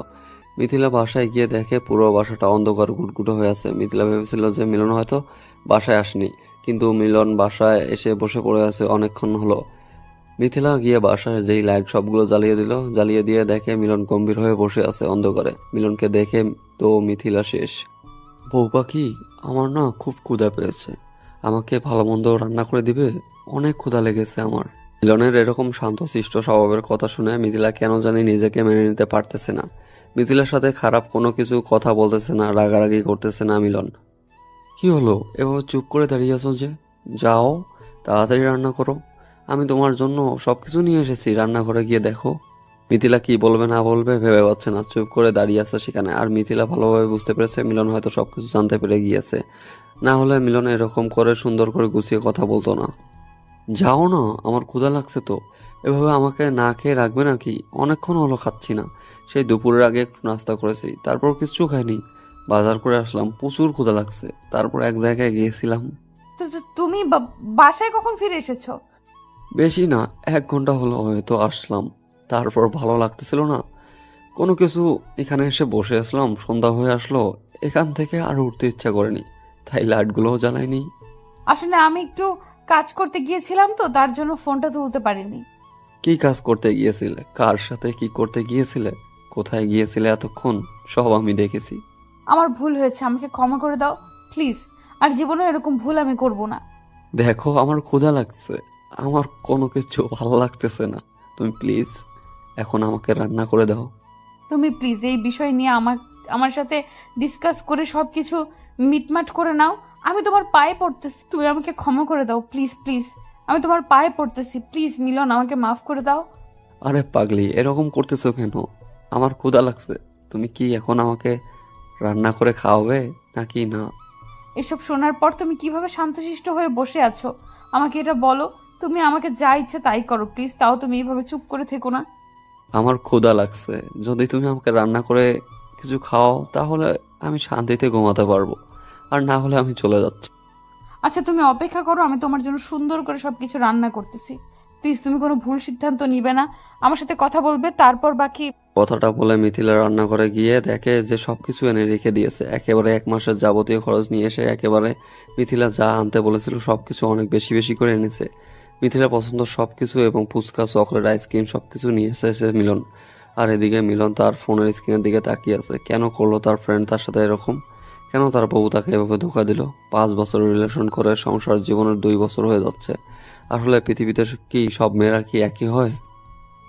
মিথিলা বাসায় গিয়ে দেখে পুরো বাসাটা অন্ধকার ঘুটঘুটে হয়ে আছে। মিথিলা ভেবেছিল যে মিলন হয়তো বাসায় আসেনি, কিন্তু মিলন বাসায় এসে বসে পড়ে আছে অনেকক্ষণ হলো। মিথিলা গিয়ে বাসায় যেই লাইট সবগুলো জ্বালিয়ে দিল, জ্বালিয়ে দিয়ে দেখে মিলন গম্ভীর হয়ে বসে আছে অন্ধকারে। মিলনকে দেখে তো মিথিলা শেষ। বউ পাখি, আমার না খুব ক্ষুধা পেয়েছে, আমাকে ভালো মন্দ রান্না করে দিবে, অনেক ক্ষুধা লেগেছে আমার। মিলনের এরকম শান্তশিষ্ট স্বভাবের কথা শুনে মিথিলা কেন জানি নিজেকে মেনে নিতে পারতেছে না। মিথিলার সাথে খারাপ কোনো কিছু কথা বলতেছে না, রাগারাগি করতেছে না মিলন। কি হলো, এভাবে চুপ করে দাঁড়িয়ে আছো যে? যাও তাড়াতাড়ি রান্না করো, আমি তোমার জন্য সবকিছু নিয়ে এসেছি, রান্নাঘরে গিয়ে দেখো। মিথিলা কি বলবে না বলবে ভেবে পাচ্ছে না, চুপ করে দাঁড়িয়ে আছে সেখানে। আর মিথিলা ভালোভাবে বুঝতে পেরেছে মিলন হয়তো সবকিছু জানতে পেরে গিয়েছে, না হলে মিলন এরকম করে সুন্দর করে গুছিয়ে কথা বলতো না। যাও না, আমার ক্ষুধা লাগছে তো, এভাবে আমাকে না খেয়ে রাখবে নাকি? অনেকক্ষণ হলো খাচ্ছি না, সেই দুপুরের আগে একটু নাস্তা করেছি, তারপর কিচ্ছু খাইনি, বাজার করে আসলাম, প্রচুর ক্ষুধা লাগছে, তারপর এক জায়গায় গিয়েছিলাম। তুমি বাসায় কখন ফিরে এসেছো? বেশি না, 1 ঘন্টা হলো হয়তো আসলাম। তারপর ভালো লাগতেছিল না কোনো কিছু, এখানে এসে বসে আসলাম, সন্ধ্যা হয়ে আসলো, এখান থেকে আর উঠতে ইচ্ছা করেনি, তাই লাইটগুলোও জ্বালাইনি। আসলে আমি একটু কাজ করতে গিয়েছিলাম তো, তার জন্য ফোনটা তুলতে পারিনি। কি কাজ করতে গিয়েছিলে? কার সাথে কি করতে গিয়েছিলে? কোথায় গিয়েছিলে এতক্ষণ? সব আমি দেখেছি। আমার ভুল হয়েছে, আমাকে ক্ষমা করে দাও প্লিজ। আর জীবনে এরকম ভুল আমি করব না। দেখো, আমার ক্ষুধা লাগছে, আমার কোনো কিছু ভালো লাগতেছে না। তুমি প্লিজ এখন আমাকে রান্না করে দাও। তুমি প্লিজ এই বিষয় নিয়ে আমার সাথে ডিসকাস করে সবকিছু মিটমাট করে নাও। আমি তোমার পায়ে পড়তেছি, তুমি আমাকে ক্ষমা করে দাও প্লিজ প্লিজ। আমি তোমার পায়ে পড়তেছি, প্লিজ মিলন আমাকে মাফ করে দাও। আরে পাগলি, এরকম করতেছো কেন? আমার ক্ষুধা লাগছে, তুমি কি এখন আমাকে রান্না করে খাওয়াবে নাকি না? এসব শোনার পর তুমি কিভাবে শান্তশিষ্ট হয়ে বসে আছো আমাকে এটা বলো। তুমি আমাকে যা ইচ্ছে তাই করো প্লিজ, তাও তুমি এইভাবে চুপ করে থেকো না। আমার ক্ষুধা লাগছে, যদি তুমি আমাকে রান্না করে কিছু খাও তাহলে আমি শান্তিতে ঘুমাতে পারবো, আর না হলে আমি চলে যাচ্ছি। আচ্ছা তুমি অপেক্ষা করো, আমি তোমার জন্য সুন্দর করে সবকিছু রান্না করতেছি। প্লিজ তুমি কোনো ভুল সিদ্ধান্ত নিবে না, আমার সাথে কথা বলবে, তারপর বাকি। কথাটা বলে মিথিলা রান্নাঘরে গিয়ে দেখে যে সবকিছু এনে রেখে দিয়েছে, একেবারে 1 মাসের যাবতীয় খরচ নিয়ে এসে একেবারে মিথিলা যা আনতে বলেছিল সবকিছু অনেক বেশি বেশি করে এনেছে। মিথিলা পছন্দ সবকিছু এবং ফুচকা, চকলেট, আইসক্রিম সবকিছু নিয়ে এসেছে মিলন। আর এদিকে মিলন তার ফোনের স্ক্রিনের দিকে তাকিয়ে আছে। কেন করলো তার ফ্রেন্ড তার সাথে এরকম? কেন তার বউ তাকে এভাবে ধোকা দিল? 5 বছর রিলেশন করে সংসার জীবনের 2 বছর হয়ে যাচ্ছে। আসলে পৃথিবীতে কি সব মেয়েরা কি একই হয়?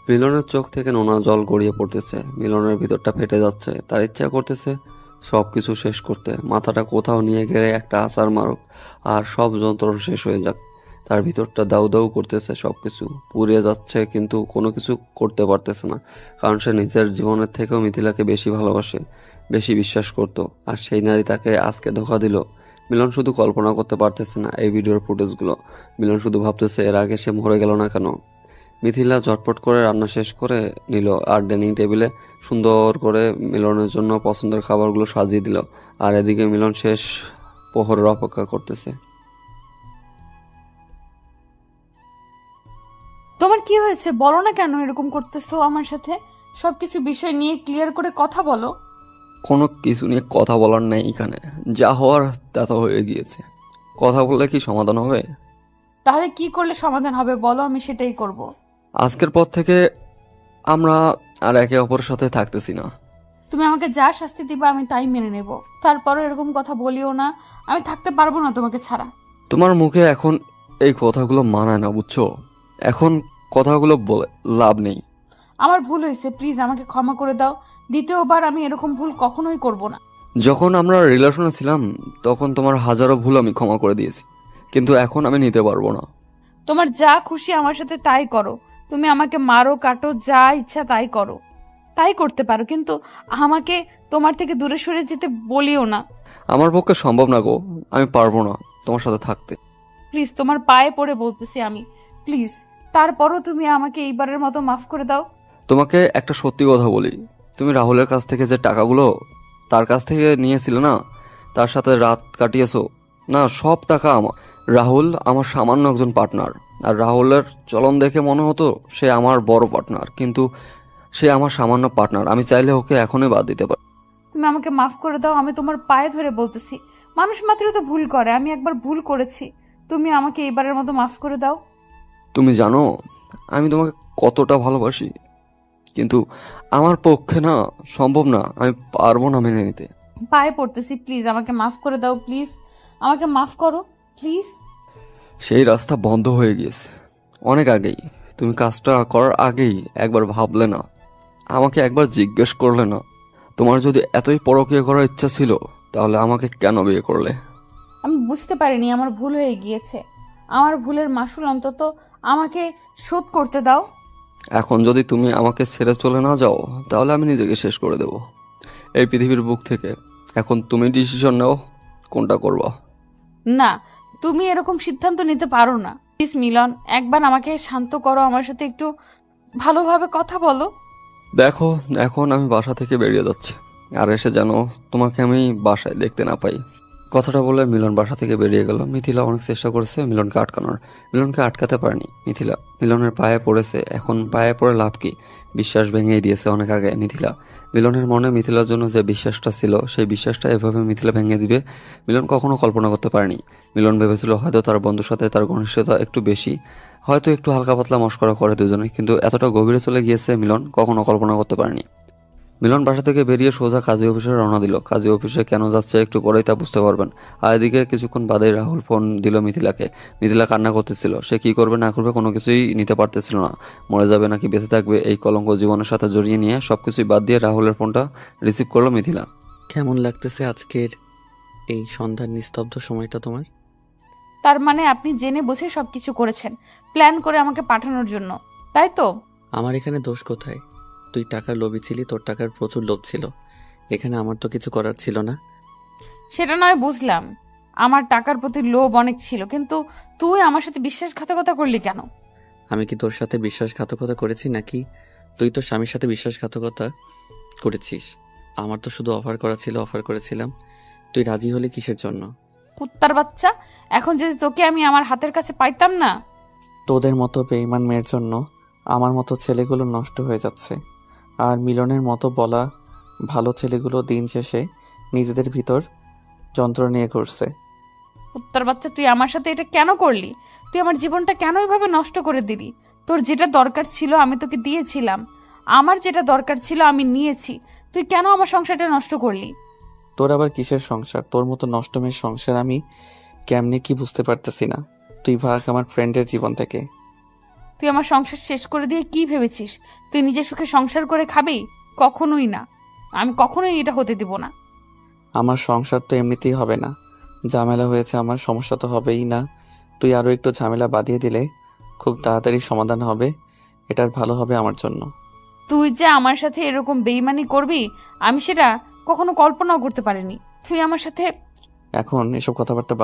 মিলনের চোখ থেকে নোনা জল গড়িয়ে পড়তেছে, মিলনের ভিতরটা ফেটে যাচ্ছে। তার ইচ্ছা করতেছে সব কিছু শেষ করতে, মাথাটা কোথাও নিয়ে গেলে একটা আছাড় মারুক আর সব যন্ত্রণা শেষ হয়ে যাক। তার ভিতরটা দাউ দাউ করতেছে, সব কিছু পুড়িয়ে যাচ্ছে, কিন্তু কোনো কিছু করতে পারতেছে না। কারণ সে নিজের জীবনের থেকেও মিথিলাকে বেশি ভালোবাসে, বেশি বিশ্বাস করত। আর সেই নারী তাকে আজকে ধোকা দিল। মিলন শুধু কল্পনা করতে পারতেছে না এই ভিডিওর ফুটেজগুলো। মিলন শুধু ভাবতেছে এর আগে সে মরে গেল না কেন। মিথিলা ঝটপট করে রান্না শেষ করে নিল আর ডাইনিং টেবিলে সুন্দর করে মিলনের জন্য পছন্দের খাবারগুলো সাজিয়ে দিল। আর এদিকে মিলন শেষ প্রহরের অপেক্ষা করতেছে। তোমার কি হয়েছে বলো না, কেন এরকম করতেছো আমার সাথে? সবকিছু বিষয় নিয়ে ক্লিয়ার করে কথা বলো। কোনো কিছু নিয়ে কথা বলার নেই এখানে, যা হওয়ার তা তো হয়ে গিয়েছে। কথা বললে কি সমাধান হবে? তাহলে কি করলে সমাধান হবে বলো, আমি সেটাই করব। আজকের পর থেকে আমরা আর একে অপরের সাথে থাকতেছি না। তুমি আমাকে যা শাস্তি দিবা আমি তাই মেনে নেব, তারপরও এরকম কথা বলিও না। আমি থাকতে পারবো না তোমাকে ছাড়া। তোমার মুখে এখন এই কথাগুলো মানায় না, বুঝছো? এখন কথাগুলো বলে লাভ নেই। আমার ভুল হয়েছে, প্লিজ আমাকে ক্ষমা করে দাও। দ্বিতীয়বার আমি এরকম ভুল কখনোই করব না। যখন আমরা রিলেশনে ছিলাম তখন তোমার হাজারো ভুল আমি ক্ষমা করে দিয়েছি, কিন্তু এখন আমি নিতে পারবো না। তোমার যা খুশি আমার সাথে তাই করো। তুমি আমাকে মারো কাটো যা ইচ্ছা তাই করো, তাই করতে পারো, কিন্তু আমাকে তোমার থেকে দূরে সরে যেতে বলিও না। আমার পক্ষে সম্ভব না গো, আমি পারবো না তোমার সাথে থাকতে। প্লিজ তোমার পায়ে পড়ে বলতেছি আমি, প্লিজ। তারপরও তুমি আমাকে এইবারের মতো মাফ করে দাও। তোমাকে একটা সত্যি কথা বলি, তুমি রাহুলের কাছ থেকে যে টাকাগুলো তার কাছ থেকে নিয়েছিলে না, তার সাথে রাত কাটিয়েছো না, সব টাকা আমার। রাহুল আমার সামান্য একজন পার্টনার, আর রাহুলের চলন দেখে মনে হতো সে আমার বড় পার্টনার, কিন্তু সে আমার সামান্য পার্টনার। আমি চাইলে ওকে এখনই বাদ দিতে পারি। তুমি আমাকে মাফ করে দাও, আমি তোমার পায়ে ধরে বলতেছি। মানুষ মাত্রই তো ভুল করে, আমি একবার ভুল করেছি। তুমি আমাকে এইবারের মতো মাফ করে দাও। তুমি জানো আমি তোমাকে কতটা ভালোবাসি, কিন্তু আমার পক্ষে না সম্ভব না, আমি পারবো না মেনে নিতে। পায়ে পড়তেছি, প্লিজ আমাকে মাফ করে দাও, প্লিজ আমাকে মাফ করো প্লিজ। সেই রাস্তা বন্ধ হয়ে গিয়েছে অনেক আগেই। তুমি কাজটা করার আগেই একবার ভাবলে না, আমাকে একবার জিজ্ঞেস করলে না? তোমার যদি এতই পরকীয়া করার ইচ্ছা ছিল তাহলে আমাকে কেন বিয়ে করলে? আমি বুঝতে পারিনি আমার ভুল হয়ে গিয়েছে। আমার ভুলের মাসুল অন্তত আমাকে শোধ করতে দাও। এখন যদি তুমি আমাকে ছেড়ে চলে না যাও তাহলে আমি নিজেকে শেষ করে দেব এই পৃথিবীর বুক থেকে। এখন তুমি ডিসিশন নাও, কোনটা করবা। না, তুমি এরকম সিদ্ধান্ত নিতে পারো না। প্লিজ মিলন, একবার আমাকে শান্ত করো, আমার সাথে একটু ভালোভাবে কথা বলো। দেখো, এখন আমি বাসা থেকে বেরিয়ে যাচ্ছি, আর এসে যেন তোমাকে আমি বাসায় দেখতে না পাই। কথাটা বলে মিলন বাসা থেকে বেরিয়ে গেল। মিথিলা অনেক চেষ্টা করেছে মিলনকে আটকানোর, মিলনকে আটকাতে পারেনি। মিথিলা মিলনের পায়ে পড়েছে, এখন পায়ে পড়ে লাভ কি? বিশ্বাস ভেঙেই দিয়েছে অনেক আগে মিথিলা। মিলনের মনে মিথিলার জন্য যে বিশ্বাসটা ছিল সেই বিশ্বাসটা এভাবে মিথিলা ভেঙে দিবে মিলন কখনো কল্পনা করতে পারেনি। মিলন ভেবেছিল হয়তো তার বন্ধুর সাথে তার ঘনিষ্ঠতা একটু বেশি, হয়তো একটু হালকা পাতলা মশকরা করে দুজনে, কিন্তু এতটা গভীরে চলে গিয়েছে মিলন কখনো কল্পনা করতে পারেনি। মিলন বাসা থেকে বেরিয়ে সোজা কাজী অফিসে রওনা দিল। কাজী অফিসে কেন যাচ্ছে একটু পরেই তা বুঝতে পারবেন। আর এদিকে কিছুক্ষণ বাদেই রাহুল ফোন দিল মিথিলাকে। মিথিলা কান্না করতেছিল। সে কি করবে না করবে কোনো কিছুই নিতে পারতেছিল না। মরে যাবে নাকি বেঁচে থাকবে এই কলঙ্ক জীবনের সাথে জড়িয়ে নিয়ে সবকিছুই বাদ দিয়ে রাহুলের ফোনটা রিসিভ করলো মিথিলা। কেমন লাগতেছে আজকের এই সন্ধ্যার নিস্তব্ধ সময়টা তোমার? তার মানে আপনি জেনে বুঝে সবকিছু করেছেন, প্ল্যান করে আমাকে পাঠানোর জন্য, তাই তো? আমার এখানে দোষ কোথায়? তুই টাকার লোভী ছিলি, তোর টাকার প্রচুর লোভ ছিল। এখানে আমার তো কিছু করার ছিল না। সেটা নয় বুঝলাম, আমার টাকার প্রতি লোভ অনেক ছিল, কিন্তু তুই আমার সাথে বিশ্বাসঘাতকতা করলি কেন? আমি কি তোর সাথে বিশ্বাসঘাতকতা করেছি, নাকি তুই তোর স্বামীর সাথে বিশ্বাসঘাতকতা করেছিস? আমার তো শুধু অফার করা ছিল, অফার করেছিলাম। তুই রাজি হলি কিসের জন্য? কুত্তার বাচ্চা, এখন যদি তোকে আমি আমার হাতের কাছে পাইতাম না। তোদের মতো বেঈমান মেয়ের জন্য আমার মতো ছেলেগুলো নষ্ট হয়ে যাচ্ছে। আর মিলনের মতো বলা ভালো ছেলেগুলো দিন শেষে নিজেদের ভিতর যন্ত্র নিয়ে ঘুরছে। কুত্তার বাচ্চা, তুই আমার সাথে এটা কেন করলি? তুই আমার জীবনটা কেন এভাবে নষ্ট করে দিলি? তোর যেটা দরকার ছিল আমি তোকে দিয়েছিলাম, আমার যেটা দরকার ছিল আমি নিয়েছি, তুই কেন আমার সংসারটা নষ্ট করলি? তোর আবার কিসের সংসার? তোর মতো নষ্ট মেয়ের সংসার আমি কেমনে কি বুঝতে পারতেছি না। তুই ভাগ আমার ফ্রেন্ডের জীবন থেকে। তুই আমার সংসার শেষ করে দিয়ে কি ভেবেছিস তুই নিজের সুখে সংসার করে খাবি? কখনোই না, আমি কখনোই এটা হতে দিব না। আমার সংসার তো এমনিতেই হবে না, ঝামেলা হয়েছে, আমার সমস্যা তো হবেই না। তুই আরও একটু ঝামেলা বাঁধিয়ে দিলে খুব তাড়াতাড়ি সমাধান হবে, এটার ভালো হবে আমার জন্য। তুই যে আমার সাথে এরকম বেইমানি করবি আমি সেটা কখনো কল্পনাও করতে পারিনি। তুই আমার সাথে এখন এসব কথাবার্তা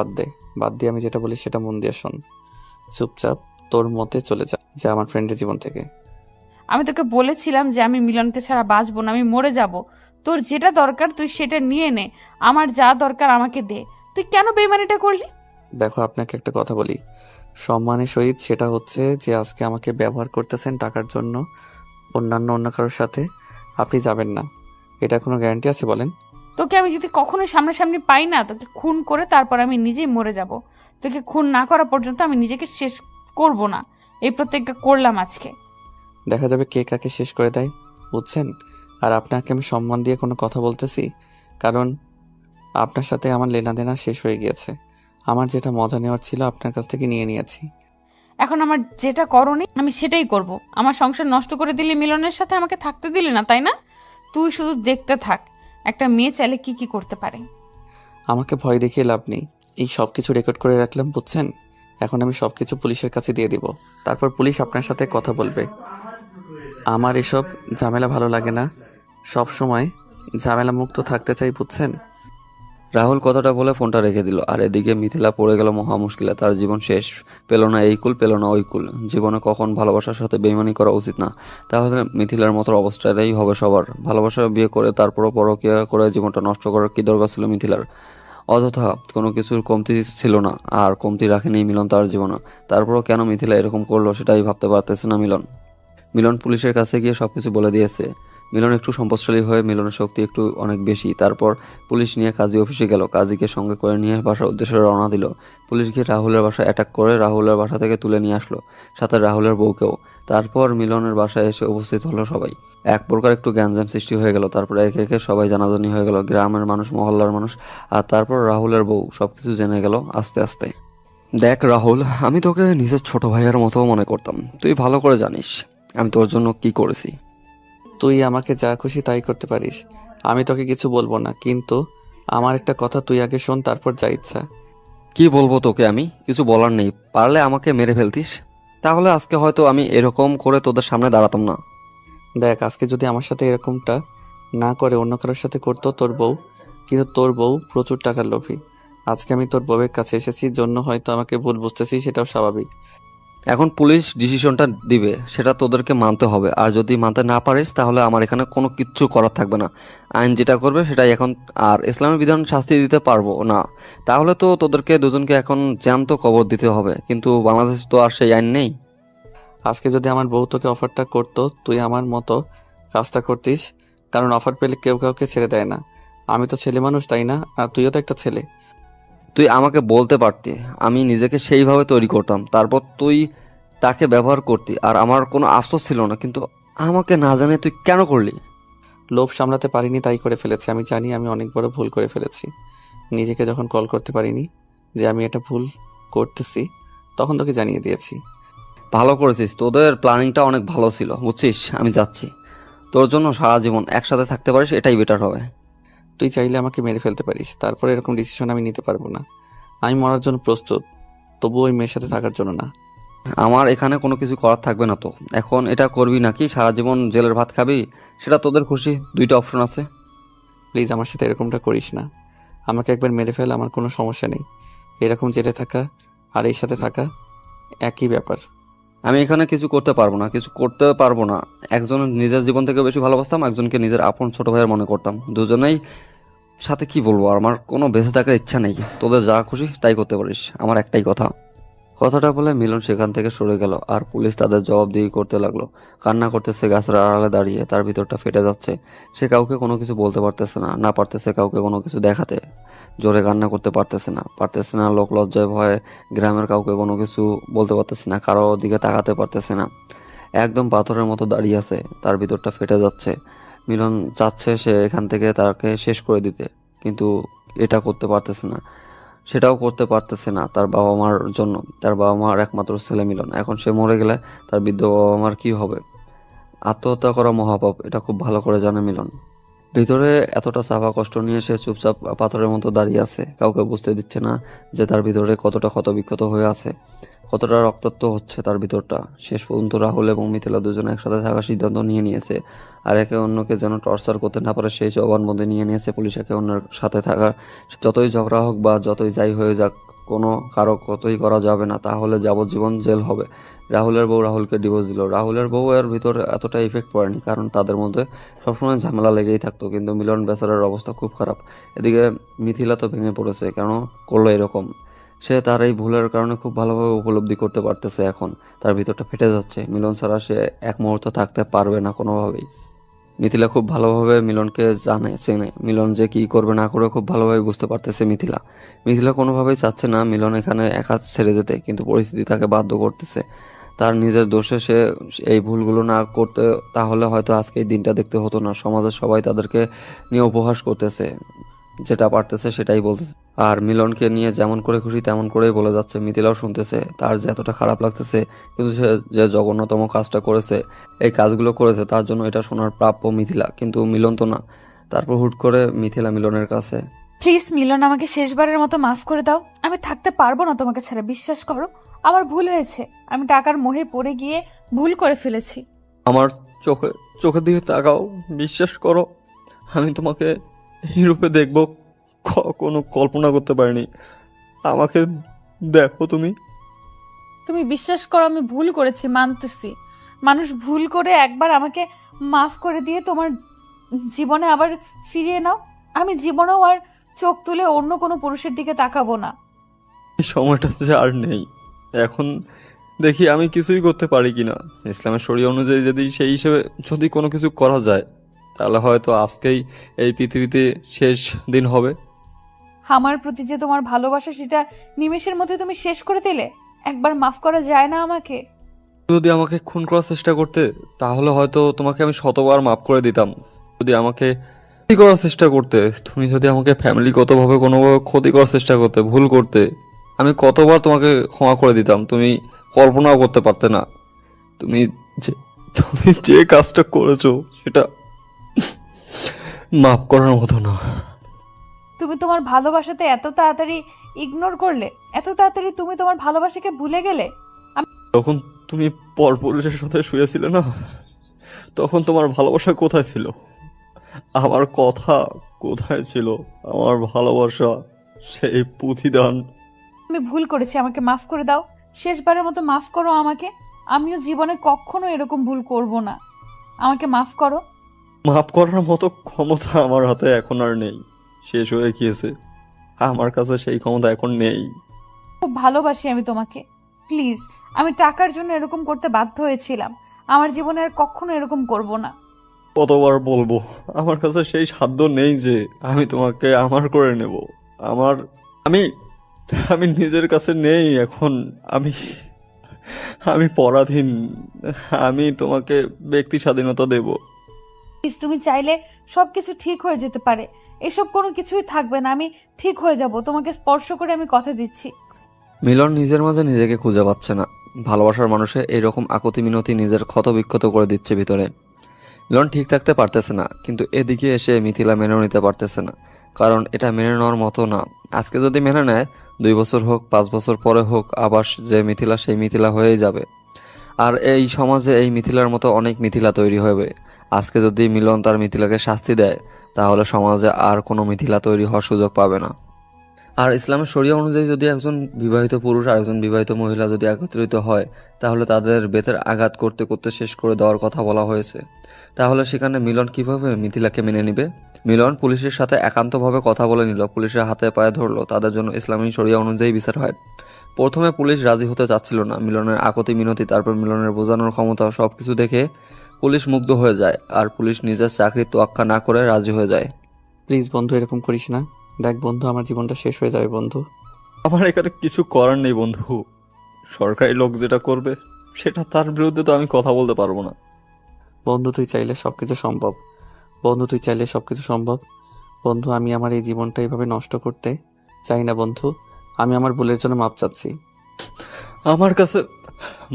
বাদ দিয়ে আমি যেটা বলি সেটা মন দিয়ে শোন। চুপচাপ তোর মতে চলে যা আমার ফ্রেন্ডের জীবন থেকে। আমি তোকে বলেছিলাম যে আমি মিলনকে ছাড়া বাঁচবো না, আমি মরে যাব। তোর যেটা দরকার তুই সেটা নিয়ে নে, আমার যা দরকার আমাকে দে। তুই কেন বেইমানিটা করলি? দেখো, আপনাকে একটা কথা বলি সম্মানের সহিত, সেটা হচ্ছে যে আজকে আমাকে ব্যবহার করতেছেন টাকার জন্য অন্য কারোর সাথে আপনি যাবেন না, এটা কোনো গ্যারান্টি আছে বলেন? তোকে আমি যদি কখনোই সামনাসামনি পাই না, তোকে খুন করে তারপর আমি নিজেই মরে যাব। তোকে খুন না করা পর্যন্ত আমি নিজেকে শেষ করব না, এই প্রত্যেকটা করলাম আজকে। দেখা যাবে কে কাকে শেষ করে দেয়, বুঝছেন? আর আপনাকে আমি সম্মান দিয়ে কোনো কথা বলতেছি, কারণ আপনার সাথে আমার লেনাদেনা শেষ হয়ে গিয়েছে। আমার যেটা মজা নেওয়ার ছিল আপনার কাছ থেকে নিয়ে নিয়েছি। এখন আমার যেটা করণী আমি সেটাই করব। আমার সংসার নষ্ট করে দিলি, মিলনের সাথে আমাকে থাকতে দিলি না, তাই না? তুই শুধু দেখতে থাক একটা মেয়ে চাইলে কি কি করতে পারে। আমাকে ভয় দেখিয়ে লাভ নেই, এই সব কিছু রেকর্ড করে রাখলাম, বুঝছেন? এখন আমি সব কিছু পুলিশের কাছে দিয়ে দিব, তারপর পুলিশ আপনার সাথে কথা বলবে। আমার এসব ঝামেলা ভালো লাগে না, সব সময় ঝামেলা মুক্ত থাকতে চাই, বুঝছেন? রাহুল কথাটা বলে ফোনটা রেখে দিল। আর এদিকে মিথিলা পড়ে গেল মহা মুশকিলে। তার জীবন শেষ, পেল না এই কুল, পেল না ওই কুল। জীবনে কখন ভালোবাসার সাথে বেইমানি করা উচিত না, তাহলে মিথিলার মতো অবস্থাটাই হবে সবার। ভালোবাসা বিয়ে করে তারপরও পরকীয়া করে জীবনটা নষ্ট করার কি দরকার ছিল মিথিলার? অযথা কোনো কিছুর কমতি ছিল না, আর কমতি রাখেনি মিলন তার জীবনে। তারপরও কেন মিথিলা এরকম করলো সেটাই ভাবতে পারতেছে না মিলন পুলিশের কাছে গিয়ে সবকিছু বলে দিয়েছে। মিলন একটু সম্পদশালী হয়ে মিলনের শক্তি একটু অনেক বেশি। তারপর পুলিশ নিয়ে কাজী অফিসে গেল, কাজীকে সঙ্গে করে নিয়ে বাসার উদ্দেশ্যে রওনা দিল। পুলিশ গিয়ে রাহুলের বাসায় অ্যাটাক করে রাহুলের বাসা থেকে তুলে নিয়ে আসলো, সাথে রাহুলের বউকেও। তারপর মিলনের বাসায় এসে উপস্থিত হলো সবাই। এক প্রকার একটু গ্যাঞ্জাম সৃষ্টি হয়ে গেল। তারপরে একে একে সবাই জানাজানি হয়ে গেল, গ্রামের মানুষ, মহল্লার মানুষ, আর তারপর রাহুলের বউ সবকিছু জেনে গেল আস্তে আস্তে। দেখ রাহুল, আমি তোকে নিজের ছোট ভাইয়ের মতো মনে করতাম। তুই ভালো করে জানিস আমি তোর জন্য কি করেছি। তুই আমাকে যা খুশি তাই করতে পারিস, আমি তোকে কিছু বলবো না, কিন্তু আমার একটা কথা তুই আগে শোন, তারপর যা ইচ্ছা। কি বলবো তোকে? আমি কিছু বলার নেই, পারলে আমাকে মেরে ফেলতিস, তাহলে আজকে হয়তো আমি এরকম করে তোদের সামনে দাঁড়াতাম না। দেখ, আজকে যদি আমার সাথে এরকমটা না করে অন্য কারোর সাথে করতো তোর বউ, কিন্তু তোর বউ প্রচুর টাকার লোভী। আজকে আমি তোর বউয়ের কাছে এসেছি জন্য হয়তো আমাকে ভুল বুঝতেছি, সেটাও স্বাভাবিক। এখন পুলিশ ডিসিশনটা দিবে, সেটা তোদেরকে মানতে হবে। আর যদি মানতে না পারিস তাহলে আমার এখানে কোনো কিচ্ছু করার থাকবে না। আইন যেটা করবে সেটাই এখন। আর ইসলামের বিধান শাস্তি দিতে পারবো না, তাহলে তো তোদেরকে দুজনকে এখন জ্যান্ত কবর দিতে হবে। কিন্তু বাংলাদেশ তো আর সেই আইন নেই। আজকে যদি আমার বউ তোকে অফারটা করতো, তুই আমার মতো কাজটা করতিস, কারণ অফার পেলে কেউ কাউকে ছেড়ে দেয় না। আমি তো ছেলে মানুষ, তাই না? আর তুইও তো একটা ছেলে। তুই আমাকে বলতে পারতি, আমি নিজেকে সেইভাবে তৈরি করতাম, তারপর তুই তাকে ব্যবহার করতি, আর আমার কোনো আফসোস ছিল না। কিন্তু আমাকে না জানে তুই কেন করলি? লোভ সামলাতে পারিনি, তাই করে ফেলেছি। আমি জানি আমি অনেক বড় ভুল করে ফেলেছি। নিজেকে যখন কল করতে পারিনি যে আমি এটা ভুল করতেছি, তখন তোকে জানিয়ে দিয়েছি। ভালো করেছিস, তোদের প্ল্যানিংটা অনেক ভালো ছিল, বুঝছিস? আমি যাচ্ছি, তোর জন্য সারা জীবন একসাথে থাকতে পারিস, এটাই বেটার হবে। তুই চাইলে আমাকে মেরে ফেলতে পারিস, তারপরে এরকম ডিসিশন আমি নিতে পারবো না। আমি মরার জন্য প্রস্তুত, তবু ওই মেয়ের সাথে থাকার জন্য না। আমার এখানে কোনো কিছু করার থাকবে না তো। এখন এটা করবি নাকি সারা জীবন জেলের ভাত খাবি, সেটা তোদের খুশি। দুইটা অপশন আছে। প্লিজ আমার সাথে এরকমটা করিস না। আমাকে একবার মেরে ফেল, আমার কোনো সমস্যা নেই। এরকম জেলে থাকা আর এই সাথে থাকা একই ব্যাপার। আমি এখানে কিছু করতে পারবো না, কিছু করতে পারবো না। একজন নিজের জীবন থেকে বেশি ভালোবাসতাম, একজনকে নিজের আপন ছোট ভাইয়ের মনে করতাম। দুজনেই সাথে কি বলবো, আমার কোনো বেঁচে থাকার ইচ্ছা নেই। তোদের যা খুশি তাই করতে পারিস, আমার একটাই কথা। কথাটা বলে মিলন সেখান থেকে সরে গেল, আর পুলিশ তাদের জবাবদিহি করতে লাগলো। কান্না করতেছে গাছের আড়ালে দাঁড়িয়ে, তার ভিতরটা ফেটে যাচ্ছে। সে কাউকে কোনো কিছু বলতে পারতেছে না, না পারতেছে কাউকে কোনো কিছু দেখাতে। জোরে কান্না করতে পারতেছে না লোক লজ্জায় ভয়ে গ্রামের কাউকে কোনো কিছু বলতে পারতেছে না, কারো দিকে তাকাতে পারতেছে না। একদম পাথরের মতো দাঁড়িয়ে আছে, তার ভিতরটা ফেটে যাচ্ছে। মিলন চাচ্ছে সে এখান থেকে তাকে শেষ করে দিতে, কিন্তু এটা করতে পারতেছে না। সেটাও করতে পারতেছে না তার বাবা মার জন্য। তার বাবা মার একমাত্র ছেলে মিলন, এখন সে মরে গেলে তার বৃদ্ধ বাবা মার কি হবে? আত্মহত্যা করা মহাপাপ, এটা খুব ভালো করে জানে মিলন। ভিতরে এতটা চাপা কষ্ট নিয়ে সে চুপচাপ পাথরের মতো দাঁড়িয়ে আছে, কাউকে বুঝতে দিচ্ছে না যে তার ভিতরে কতটা ক্ষতবিক্ষত হয়ে আছে, কতটা রক্তাক্ত হচ্ছে তার ভিতরটা। শেষ পর্যন্ত রাহুল এবং মিথিলা দুজনে একসাথে থাকার সিদ্ধান্ত নিয়েছে, আর একে অন্যকে যেন টর্চার করতে না পারে সেই জবানবন্দি নিয়েছে পুলিশ একে অন্যের সাথে থাকার। যতই ঝগড়া হোক বা যতই যাই হয়ে যাক, কোনো কারো কতই করা যাবে না, তাহলে যাবজ্জীবন জেল হবে। রাহুলের বউ রাহুলকে ডিভোর্স দিল। রাহুলের বউ এর ভিতরে এতটা ইফেক্ট পড়েনি, কারণ তাদের মধ্যে সবসময় ঝামেলা লেগেই থাকতো। কিন্তু মিলন বেচারার অবস্থা খুব খারাপ। এদিকে মিথিলা তো ভেঙে পড়েছে, কেন করলো এরকম। সে তার এই ভুলের কারণে খুব ভালোভাবে উপলব্ধি করতে পারতেছে, এখন তার ভিতরটা ফেটে যাচ্ছে। মিলন ছাড়া সে এক মুহূর্ত থাকতে পারবে না কোনোভাবেই। মিথিলা খুব ভালোভাবে মিলনকে জানে, চেনে। মিলন যে কি করবে না করবে খুব ভালোভাবে বুঝতে পারতেছে মিথিলা। মিথিলা কোনোভাবেই চাচ্ছে না মিলন এখানে একা ছেড়ে যেতে, কিন্তু পরিস্থিতি তাকে বাধ্য করতেছে। তার নিজের দোষে সে এই ভুলগুলো না করতে, তাহলে হয়তো আজকে এই দিনটা দেখতে হতো না। সমাজের সবাই তাদেরকে নিয়ে উপহাস করতেছে, যেটা পারতেছে সেটাই বলতেছে। আর মিলনকে নিয়ে যেমন করে খুশি তেমন করেই বলে যাচ্ছে। মিথিলাও শুনতেছে, তার যে এতটা খারাপ লাগতেছে, কিন্তু সে যে জঘন্যতম কাজটা করেছে, এই কাজগুলো করেছে, তার জন্য এটা শোনার প্রাপ্য মিথিলা, কিন্তু মিলন তো না। তারপর হুট করে মিথিলা মিলনের কাছে, প্লিজ মিলন, আমাকে শেষবারের মতো মাফ করে দাও। আমি থাকতে পারবো না তোমাকে ছাড়া, বিশ্বাস করো। আমার ভুল হয়েছে, আমি টাকার মোহে পড়ে গিয়ে ভুল করে ফেলেছি। আমার চোখের দিকে তাকাও, বিশ্বাস করো, আমি তোমাকে এই রূপে দেখবো কোনো কল্পনা করতে পারিনি। আমাকে দেখো তুমি। তুমি বিশ্বাস করো, আমি ভুল করেছি, মানতেছি। মানুষ ভুল করে একবার আমাকে মাফ করে দিয়ে তোমার জীবনে আবার ফিরিয়ে নাও। আমি জীবনেও আর চোখ তুলে অন্য কোনো পুরুষের দিকে তাকাবো না। এই সময়টা যে আর নেই। এখন দেখি আমি কিছুই করতে পারি কিনা। ইসলামের শরীয়ত অনুযায়ী যদি সেই হিসেবে যদি কোনো কিছু করা যায়, তাহলে হয়তো আজকেই এই পৃথিবীতে শেষ দিন হবে। আমার প্রতি যে তোমার ভালোবাসা, সেটা নিমেষের মধ্যে তুমি শেষ করে দিলে। একবার মাফ করা যায় না আমাকে? যদি আমাকে খুন করার চেষ্টা করতে, তাহলে হয়তো তোমাকে আমি শতবার মাফ করে দিতাম। যদি আমাকে ক্ষতি করার চেষ্টা করতে, তুমি যদি আমাকে ফ্যামিলিগতভাবে কোনোভাবে ক্ষতি করার চেষ্টা করতে, ভুল করতে, আমি কতবার তোমাকে ক্ষমা করে দিতাম, তুমি কল্পনাও করতে পারতে না। তুমি যে কাজটা করেছো সেটা মাফ করার মতো না। তুমি তোমার ভালোবাসাতে এত তাড়াতাড়ি ইগনোর করলে, এত তাড়াতাড়ি তুমি তোমার ভালোবাসাকে ভুলে গেলে। তখন তুমি পরপুরুষের সাথে শুয়েছিলে না, তখন তোমার ভালোবাসা কোথায় ছিল? আমার কথা কোথায় ছিল? আমার ভালোবাসা, সেই প্রতিদান। আমি ভুল করেছি, আমাকে মাফ করে দাও। শেষবারের মতো মাফ করো আমাকে। আমিও জীবনে কখনো এরকম ভুল করব না। আমাকে মাফ করো। মাফ করার মতো ক্ষমতা আমার হাতে এখন আর নেই, শেষ হয়ে গিয়েছে। আমার কাছে সেই ক্ষমতা এখন নেই। খুব ভালোবাসি আমি তোমাকে, প্লিজ, আমি টাকার জন্য এরকম করতে বাধ্য হয়েছিলাম। আমার জীবনে আর কখনো এরকম করব না। কতবার বলবো, আমার কাছে সেই সাধ্য নেই যে আমি তোমাকে আমার করে নেব। আমার আমি আমি নিজের কাছে নেই এখন। আমি আমি পরাধীন। আমি তোমাকে ব্যক্তি স্বাধীনতা দেব। প্লিজ, তুমি চাইলে সব কিছু ঠিক হয়ে যেতে পারে। এসব কোনো কিছুই থাকবে না, আমি ঠিক হয়ে যাব। তোমাকে স্পর্শ করে আমি কথা দিচ্ছি। মিলন নিজের মাঝে নিজেকে খুঁজে পাচ্ছে না। ভালোবাসার মানুষে এইরকম আকুতি মিনতি নিজের ক্ষত বিক্ষত করে দিচ্ছে ভিতরে। মিলন ঠিক থাকতে পারতেছে না, কিন্তু এদিকে এসে মিথিলা মেনেও নিতে পারতেছে না, কারণ এটা মেনে নেওয়ার মতো না। আজকে যদি মেনে নেয়, 2 বছর হোক 5 বছর পরে হোক, আবার যে মিথিলা সেই মিথিলা হয়েই যাবে। আর এই সমাজে এই মিথিলার মতো অনেক মিথিলা তৈরি হবে। আজকে যদি মিলন তার মিথিলাকে শাস্তি দেয়, তাহলে সমাজে আর কোনো মিথিলা তৈরি হওয়ার সুযোগ পাবে না। আর ইসলামের শরিয়া অনুযায়ী যদি একজন বিবাহিত পুরুষ আর একজন বিবাহিত মহিলা যদি একত্রিত হয়, তাহলে তাদের বেতের আঘাত করতে করতে শেষ করে দেওয়ার কথা বলা হয়েছে। তাহলে সেখানে মিলন কিভাবে মিথিলাকে মেনে নিবে? মিলন পুলিশের সাথে একান্তভাবে কথা বলে নিল, পুলিশের হাতে পায়ে ধরলো, তাদের জন্য ইসলামী শরিয়া অনুযায়ী বিচার হয়। প্রথমে পুলিশ রাজি হতে চাচ্ছিল না। মিলনের আকুতি মিনতি, তারপর মিলনের বোঝানোর ক্ষমতা, সব কিছু দেখে পুলিশ মুগ্ধ হয়ে যায়, আর পুলিশ নিজের চাকরির তোয়াক্কা না করে রাজি হয়ে যায়। প্লিজ বন্ধু, এরকম করিস না। দেখ বন্ধু, আমার জীবনটা শেষ হয়ে যাবে বন্ধু। আমার এখানে কিছু করার নেই বন্ধু। সরকারি লোক যেটা করবে সেটা তার বিরুদ্ধে তো আমি কথা বলতে পারবো না। বন্ধু তুই চাইলে সবকিছু সম্ভব। বন্ধু তুই চাইলে সবকিছু সম্ভব। বন্ধু আমি আমার এই জীবনটা এইভাবে নষ্ট করতে চাই না বন্ধু। আমি আমার ভুলের জন্য মাপ চাচ্ছি। আমার কাছে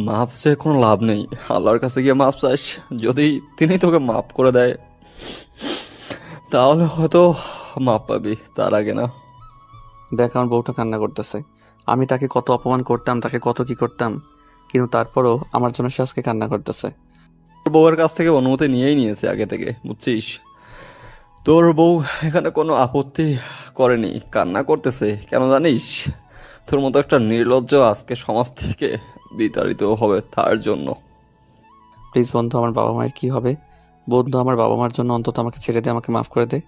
মাপ চেয়ে কোনো লাভ নেই। আল্লাহর কাছে গিয়ে মাপ চাস, যদি তিনি তোকে মাপ করে দেয় তাহলে হয়তো মাপ পাবি, তার আগে না। দেখ আমার বউটা কান্না করতেছে। আমি তাকে কত অপমান করতাম, তাকে কত কি করতাম, কিন্তু তারপরও আমার জন্য সে আজকে কান্না করতেছে। তোর বউয়ের কাছ থেকে অনুমতি নিয়েই নিয়েছে আগে থেকে, বুঝছিস? তোর বউ এখানে কোনো আপত্তি করেনি, কান্না করতেছে কেন জানিস? তোর মতো একটা নির্লজ্জ আজকে সমাজ থেকে বিতাড়িত হবে তার জন্য। প্লিজ বন্ধু, আমার বাবা মায়ের কি হবে? বন্ধু আমার বাবা মার জন্য অন্তত আমাকে ছেড়ে দে, আমাকে মাফ করে দে।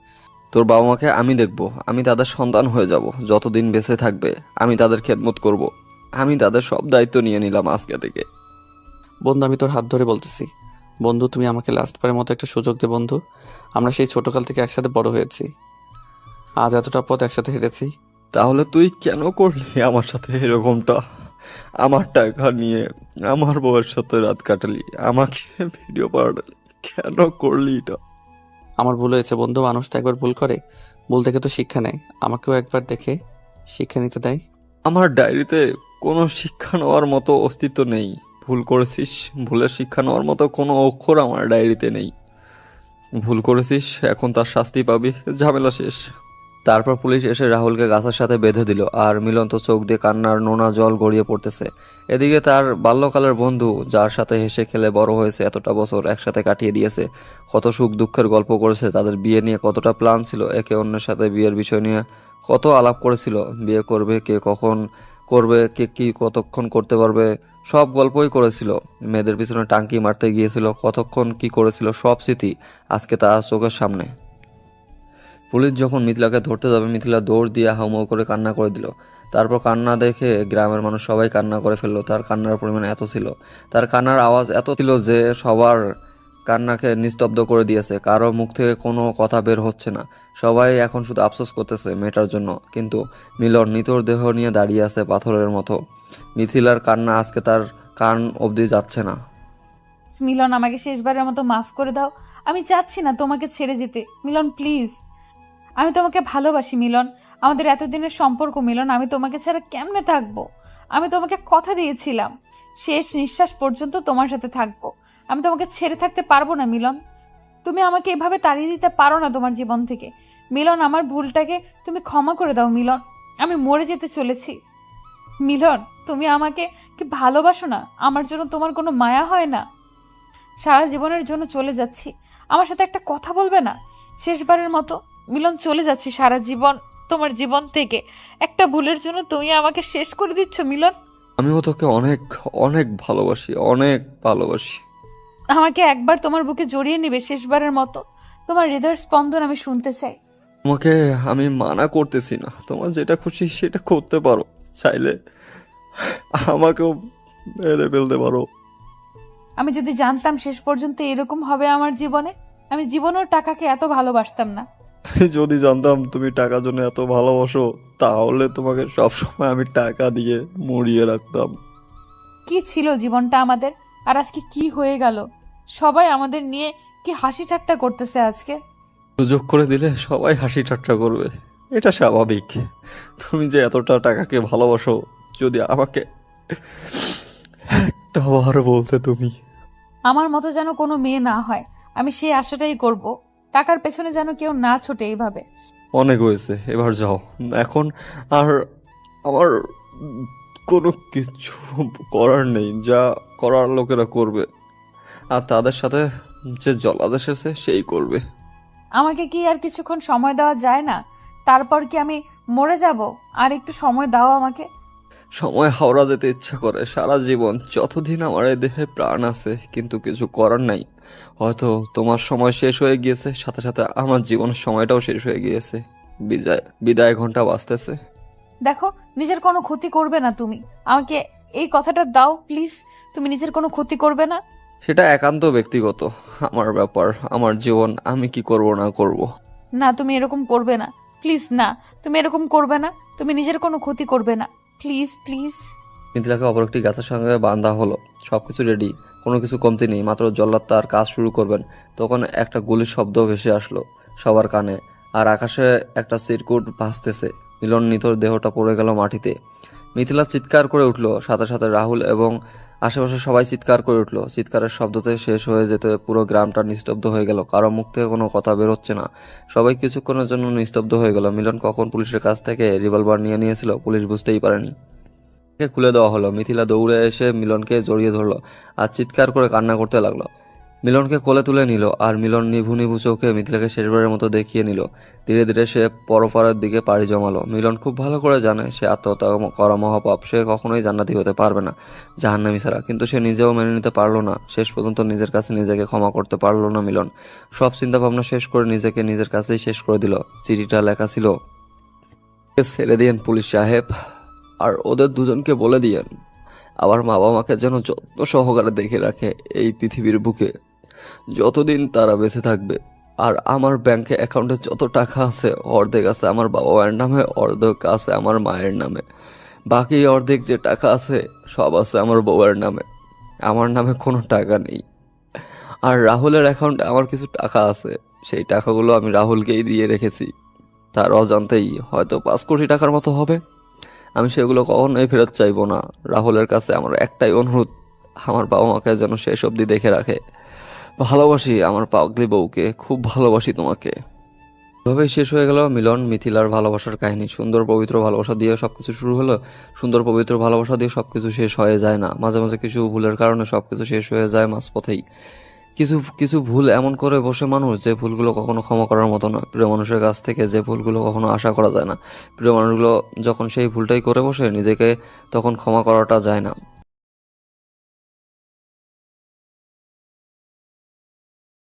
তোর বাবা মাকে আমি দেখব, আমি তাদের সন্তান হয়ে যাব। যতদিন বেঁচে থাকবে আমি তাদের খেদমত করব। আমি তাদের সব দায়িত্ব নিয়ে নিলাম আজকে থেকে। বন্ধু আমি তোর হাত ধরে বলতেছি, বন্ধু তুমি আমাকে লাস্টবারের মতো একটা সুযোগ দে বন্ধু। আমরা সেই ছোটকাল থেকে একসাথে বড় হয়েছি, আজ এতটা পথ একসাথে হেঁটেছি। তাহলে তুই কেন করলি আমার সাথে এরকমটা? আমার টাকা নিয়ে আমার বউয়ের সাথে রাত কাটালি, আমাকে ভিডিও পাঠালি, কেন করলি এটা? আমার ভুল হয়েছে বন্ধু, মানুষ তো একবার ভুল করে, ভুল থেকে তো শিক্ষা নেয়। আমাকেও একবার দেখে শিক্ষা নিতে দেয়। আমার ডায়েরিতে কোনো শিক্ষা নেওয়ার মতো অস্তিত্ব নেই। ভুল করেছিস, ভুলের শিক্ষা নেওয়ার মতো কোনো অক্ষর আমার ডায়েরিতে নেই। ভুল করেছিস, এখন তার শাস্তি পাবি, ঝামেলা শেষ। তারপর পুলিশ এসে রাহুলকে গাছের সাথে বেঁধে দিল, আর মিলন তো চোখ দিয়ে কান্নার নোনা জল গড়িয়ে পড়তেছে। এদিকে তার বাল্যকালের বন্ধু, যার সাথে হেসে খেলে বড় হয়েছে, এতটা বছর একসাথে কাটিয়ে দিয়েছে, কত সুখ দুঃখের গল্প করেছে, তাদের বিয়ে নিয়ে কতটা প্ল্যান ছিল, একে অন্যের সাথে বিয়ের বিষয় নিয়ে কত আলাপ করেছিল, বিয়ে করবে কে, কখন করবে, কে কি কতক্ষণ করতে পারবে, সব গল্পই করেছিল। মেয়েদের পিছনে টাঙ্কি মারতে গিয়েছিল, কতক্ষণ কি করেছিল, সব স্মৃতি আজকে তার চোখের সামনে। পুলিশ যখন মিথিলাকে ধরতে যাবে, মিথিলা দৌড় দিয়ে হাউমাউ করে কান্না করে দিল। তারপর কান্না দেখে গ্রামের মানুষ সবাই কান্না করে ফেললো। তার কান্নার পরিমাণ এত ছিল, তার কান্নার আওয়াজ এত ছিল যে সবার কান্নাকে নিস্তব্ধ করে দিয়েছে। কারো মুখ থেকে কোনো কথা বের হচ্ছে না। সবাই এখন শুধু আফসোস করতেছে মেয়েটার জন্য। কিন্তু মিলন নিতর দেহ নিয়ে দাঁড়িয়ে আছে পাথরের মতো। মিথিলার কান্না আজকে তার কান অবধি যাচ্ছে না। মিলন, আমাকে শেষবারের মতো মাফ করে দাও। আমি চাচ্ছি না তোমাকে ছেড়ে যেতে মিলন, প্লিজ। আমি তোমাকে ভালোবাসি মিলন, আমাদের এতদিনের সম্পর্ক মিলন, আমি তোমাকে ছাড়া কেমনে থাকবো? আমি তোমাকে কথা দিয়েছিলাম শেষ নিঃশ্বাস পর্যন্ত তোমার সাথে থাকবো। আমি তোমাকে ছেড়ে থাকতে পারবো না মিলন। তুমি আমাকে এভাবে তাড়িয়ে দিতে পারো না তোমার জীবন থেকে মিলন। আমার ভুলটাকে তুমি ক্ষমা করে দাও মিলন, আমি মরে যেতে চলেছি মিলন। তুমি আমাকে কি ভালোবাসো না? আমার জন্য তোমার কোনো মায়া হয় না? সারা জীবনের জন্য চলে যাচ্ছি, আমার সাথে একটা কথা বলবে না? শেষবারের মতো মিলন, চলে যাচ্ছি সারা জীবন তোমার জীবন থেকে। একটা ভুলের জন্য তুমি আমাকে শেষ করে দিচ্ছ মিলন। আমিও তোকে অনেক অনেক ভালোবাসি, অনেক ভালোবাসি। আমাকে একবার তোমার বুকে জড়িয়ে নেবে শেষবারের মতো? তোমার হৃদয়ের স্পন্দন আমি শুনতে চাই। তোমাকে আমি মানা করতেছি না, তোমার যেটা খুশি সেটা করতে পারো। চাইলে আমাকেও মেরে ফেলতে পারো। আমি যদি জানতাম শেষ পর্যন্ত এরকম হবে আমার জীবনে, আমি জীবনেও টাকাকে এত ভালোবাসতাম না। যদি জানতাম তুমি টাকার জন্য এত ভালোবাসো, তাহলে তোমাকে সবসময় আমি টাকা দিয়ে মুড়িয়ে রাখতাম। কি ছিল জীবনটা আমাদের, আর আজকে কি হয়ে গেল? সবাই আমাদের নিয়ে কি হাসি ঠাট্টা করতেছে আজকে। সুযোগ করে দিলে সবাই হাসি ঠাট্টা করবে, এটা স্বাভাবিক। তুমি যে এতটা টাকাকে ভালোবাসো, যদি আমাকে একটা বার বলতে তুমি। আমার মতো যেন কোনো মেয়ে না হয়, আমি সেই আশাটাই করব। টাকার পেছনে যেন কেউ না ছোটে এইভাবে। অনেক হয়েছে, এবার যাও। এখন আর আমার কোনো কিছু করার নেই, যা করার লোকেরা করবে, আর তাদের সাথে যে জলাদেশ এসেছে সেই করবে। আমাকে কি আর কিছুক্ষণ সময় দেওয়া যায় না? তারপর কি আমি মরে যাব? আর একটু সময় দাও আমাকে। সময় হাওড়া যেতে ইচ্ছা করে সারা জীবন, যতদিন আমার এই দেহে প্রাণ আছে, কিন্তু কিছু করার নাই। হয়তো তোমার সময় শেষ হয়ে গিয়েছে, সাথে সাথে আমার জীবনের সময়টাও শেষ হয়ে গিয়েছে। বিদায় ঘন্টা বাজতেছে। দেখো, নিজের কোনো ক্ষতি করবে না তুমি। আমাকে এই কথাটা দাও প্লিজ, তুমি নিজের কোনো ক্ষতি করবে না। সেটা একান্ত ব্যক্তিগত, আমার ব্যাপার, আমার জীবন, আমি কি করব না করব। না, তুমি এরকম করবে না প্লিজ। না, তুমি এরকম করবে না। তুমি নিজের কোনো ক্ষতি করবে না, প্লিজ প্লিজ। মিথিলাকে অপর একটি গাছের সঙ্গে বাঁধা হলো, সবকিছু রেডি, কোনো কিছু কমতি নেই। মাত্র জল্লাদ তার কাজ শুরু করবেন, তখন একটা গুলির শব্দ ভেসে আসলো সবার কানে, আর আকাশে একটা চিরকুট ভাসতেছে। মিলন নিথর দেহটা পড়ে গেল মাটিতে। মিথিলা চিৎকার করে উঠল, সাথে সাথে রাহুল এবং আশেপাশে সবাই চিৎকার করে উঠল। চিৎকারের শব্দতে শেষ হয়ে যেতে পুরো গ্রামটা নিস্তব্ধ হয়ে গেল, কারো মুখ থেকে কোনো কথা বেরোচ্ছে না। সবাই কিছুক্ষণের জন্য নিস্তব্ধ হয়ে গেল। মিলন কখন পুলিশের কাছ থেকে রিভলভার নিয়ে নিয়েছিল পুলিশ বুঝতেই পারেনি। খুলে দেওয়া হলো। মিথিলা দৌড়ে এসে মিলনকে জড়িয়ে ধরলো আর চিৎকার করে কান্না করতে লাগলো। মিলনকে কোলে তুলে নিল, আর মিলন নিভু নিভু চোখে মিথিলাকে শেষবারের মতো দেখিয়ে নিল। ধীরে ধীরে সে পরপারের দিকে পাড়ি জমালো। মিলন খুব ভালো করে জানে সে আত্মহত্যা করা মহাপাপ, সে কখনোই জান্নাতি হতে পারবে না জাহান্নামী ছাড়া। কিন্তু সে নিজেও মেনে নিতে পারলো না, শেষ পর্যন্ত নিজের কাছে নিজেকে ক্ষমা করতে পারলো না মিলন। সব চিন্তা ভাবনা শেষ করে নিজেকে নিজের কাছেই শেষ করে দিল। চিঠিটা লেখা ছিল, ছেড়ে দিয়েন পুলিশ সাহেব, আর ওদের দুজনকে বলে দিয়েন আমার বাবা মাকে যেন যত্ন সহকারে দেখে রাখে এই পৃথিবীর বুকে যতদিন তারা বেঁচে থাকবে। আর আমার ব্যাংকে অ্যাকাউন্টে যত টাকা আছে, অর্ধেক আছে আমার বাবা মায়ের নামে, অর্ধেক আছে আমার মায়ের নামে। বাকি অর্ধেক যে টাকা আছে সব আছে আমার বউয়ের নামে, আমার নামে কোনো টাকা নেই। আর রাহুলের অ্যাকাউন্টে আমার কিছু টাকা আছে, সেই টাকাগুলো আমি রাহুলকেই দিয়ে রেখেছি। তার অজান্তেই হয়তো 5 কোটি টাকার মতো হবে। আমি সেগুলো কখনোই ফেরত চাইবো না। রাহুলের কাছে আমার একটাই অনুরোধ, আমার বাবা মাকে যেন শেষ অবধি দেখে রাখে। ভালোবাসি আমার পাগলি বউকে, খুব ভালোবাসি তোমাকে। এভাবেই শেষ হয়ে গেল মিলন মিথিলার ভালোবাসার কাহিনী। সুন্দর পবিত্র ভালোবাসা দিয়ে সবকিছু শুরু হলো, সুন্দর পবিত্র ভালোবাসা দিয়ে সবকিছু শেষ হয়ে যায় না। মাঝে মাঝে কিছু ভুলের কারণে সবকিছু শেষ হয়ে যায় মাঝপথেই। কিছু কিছু ভুল এমন করে বসে মানুষ, যে ভুলগুলো কখনো ক্ষমা করার মতো নয়। প্রিয় মানুষের কাছ থেকে যে ভুলগুলো কখনো আশা করা যায় না, প্রিয় মানুষগুলো যখন সেই ভুলটাই করে বসে, নিজেকে তখন ক্ষমা করাটা যায় না।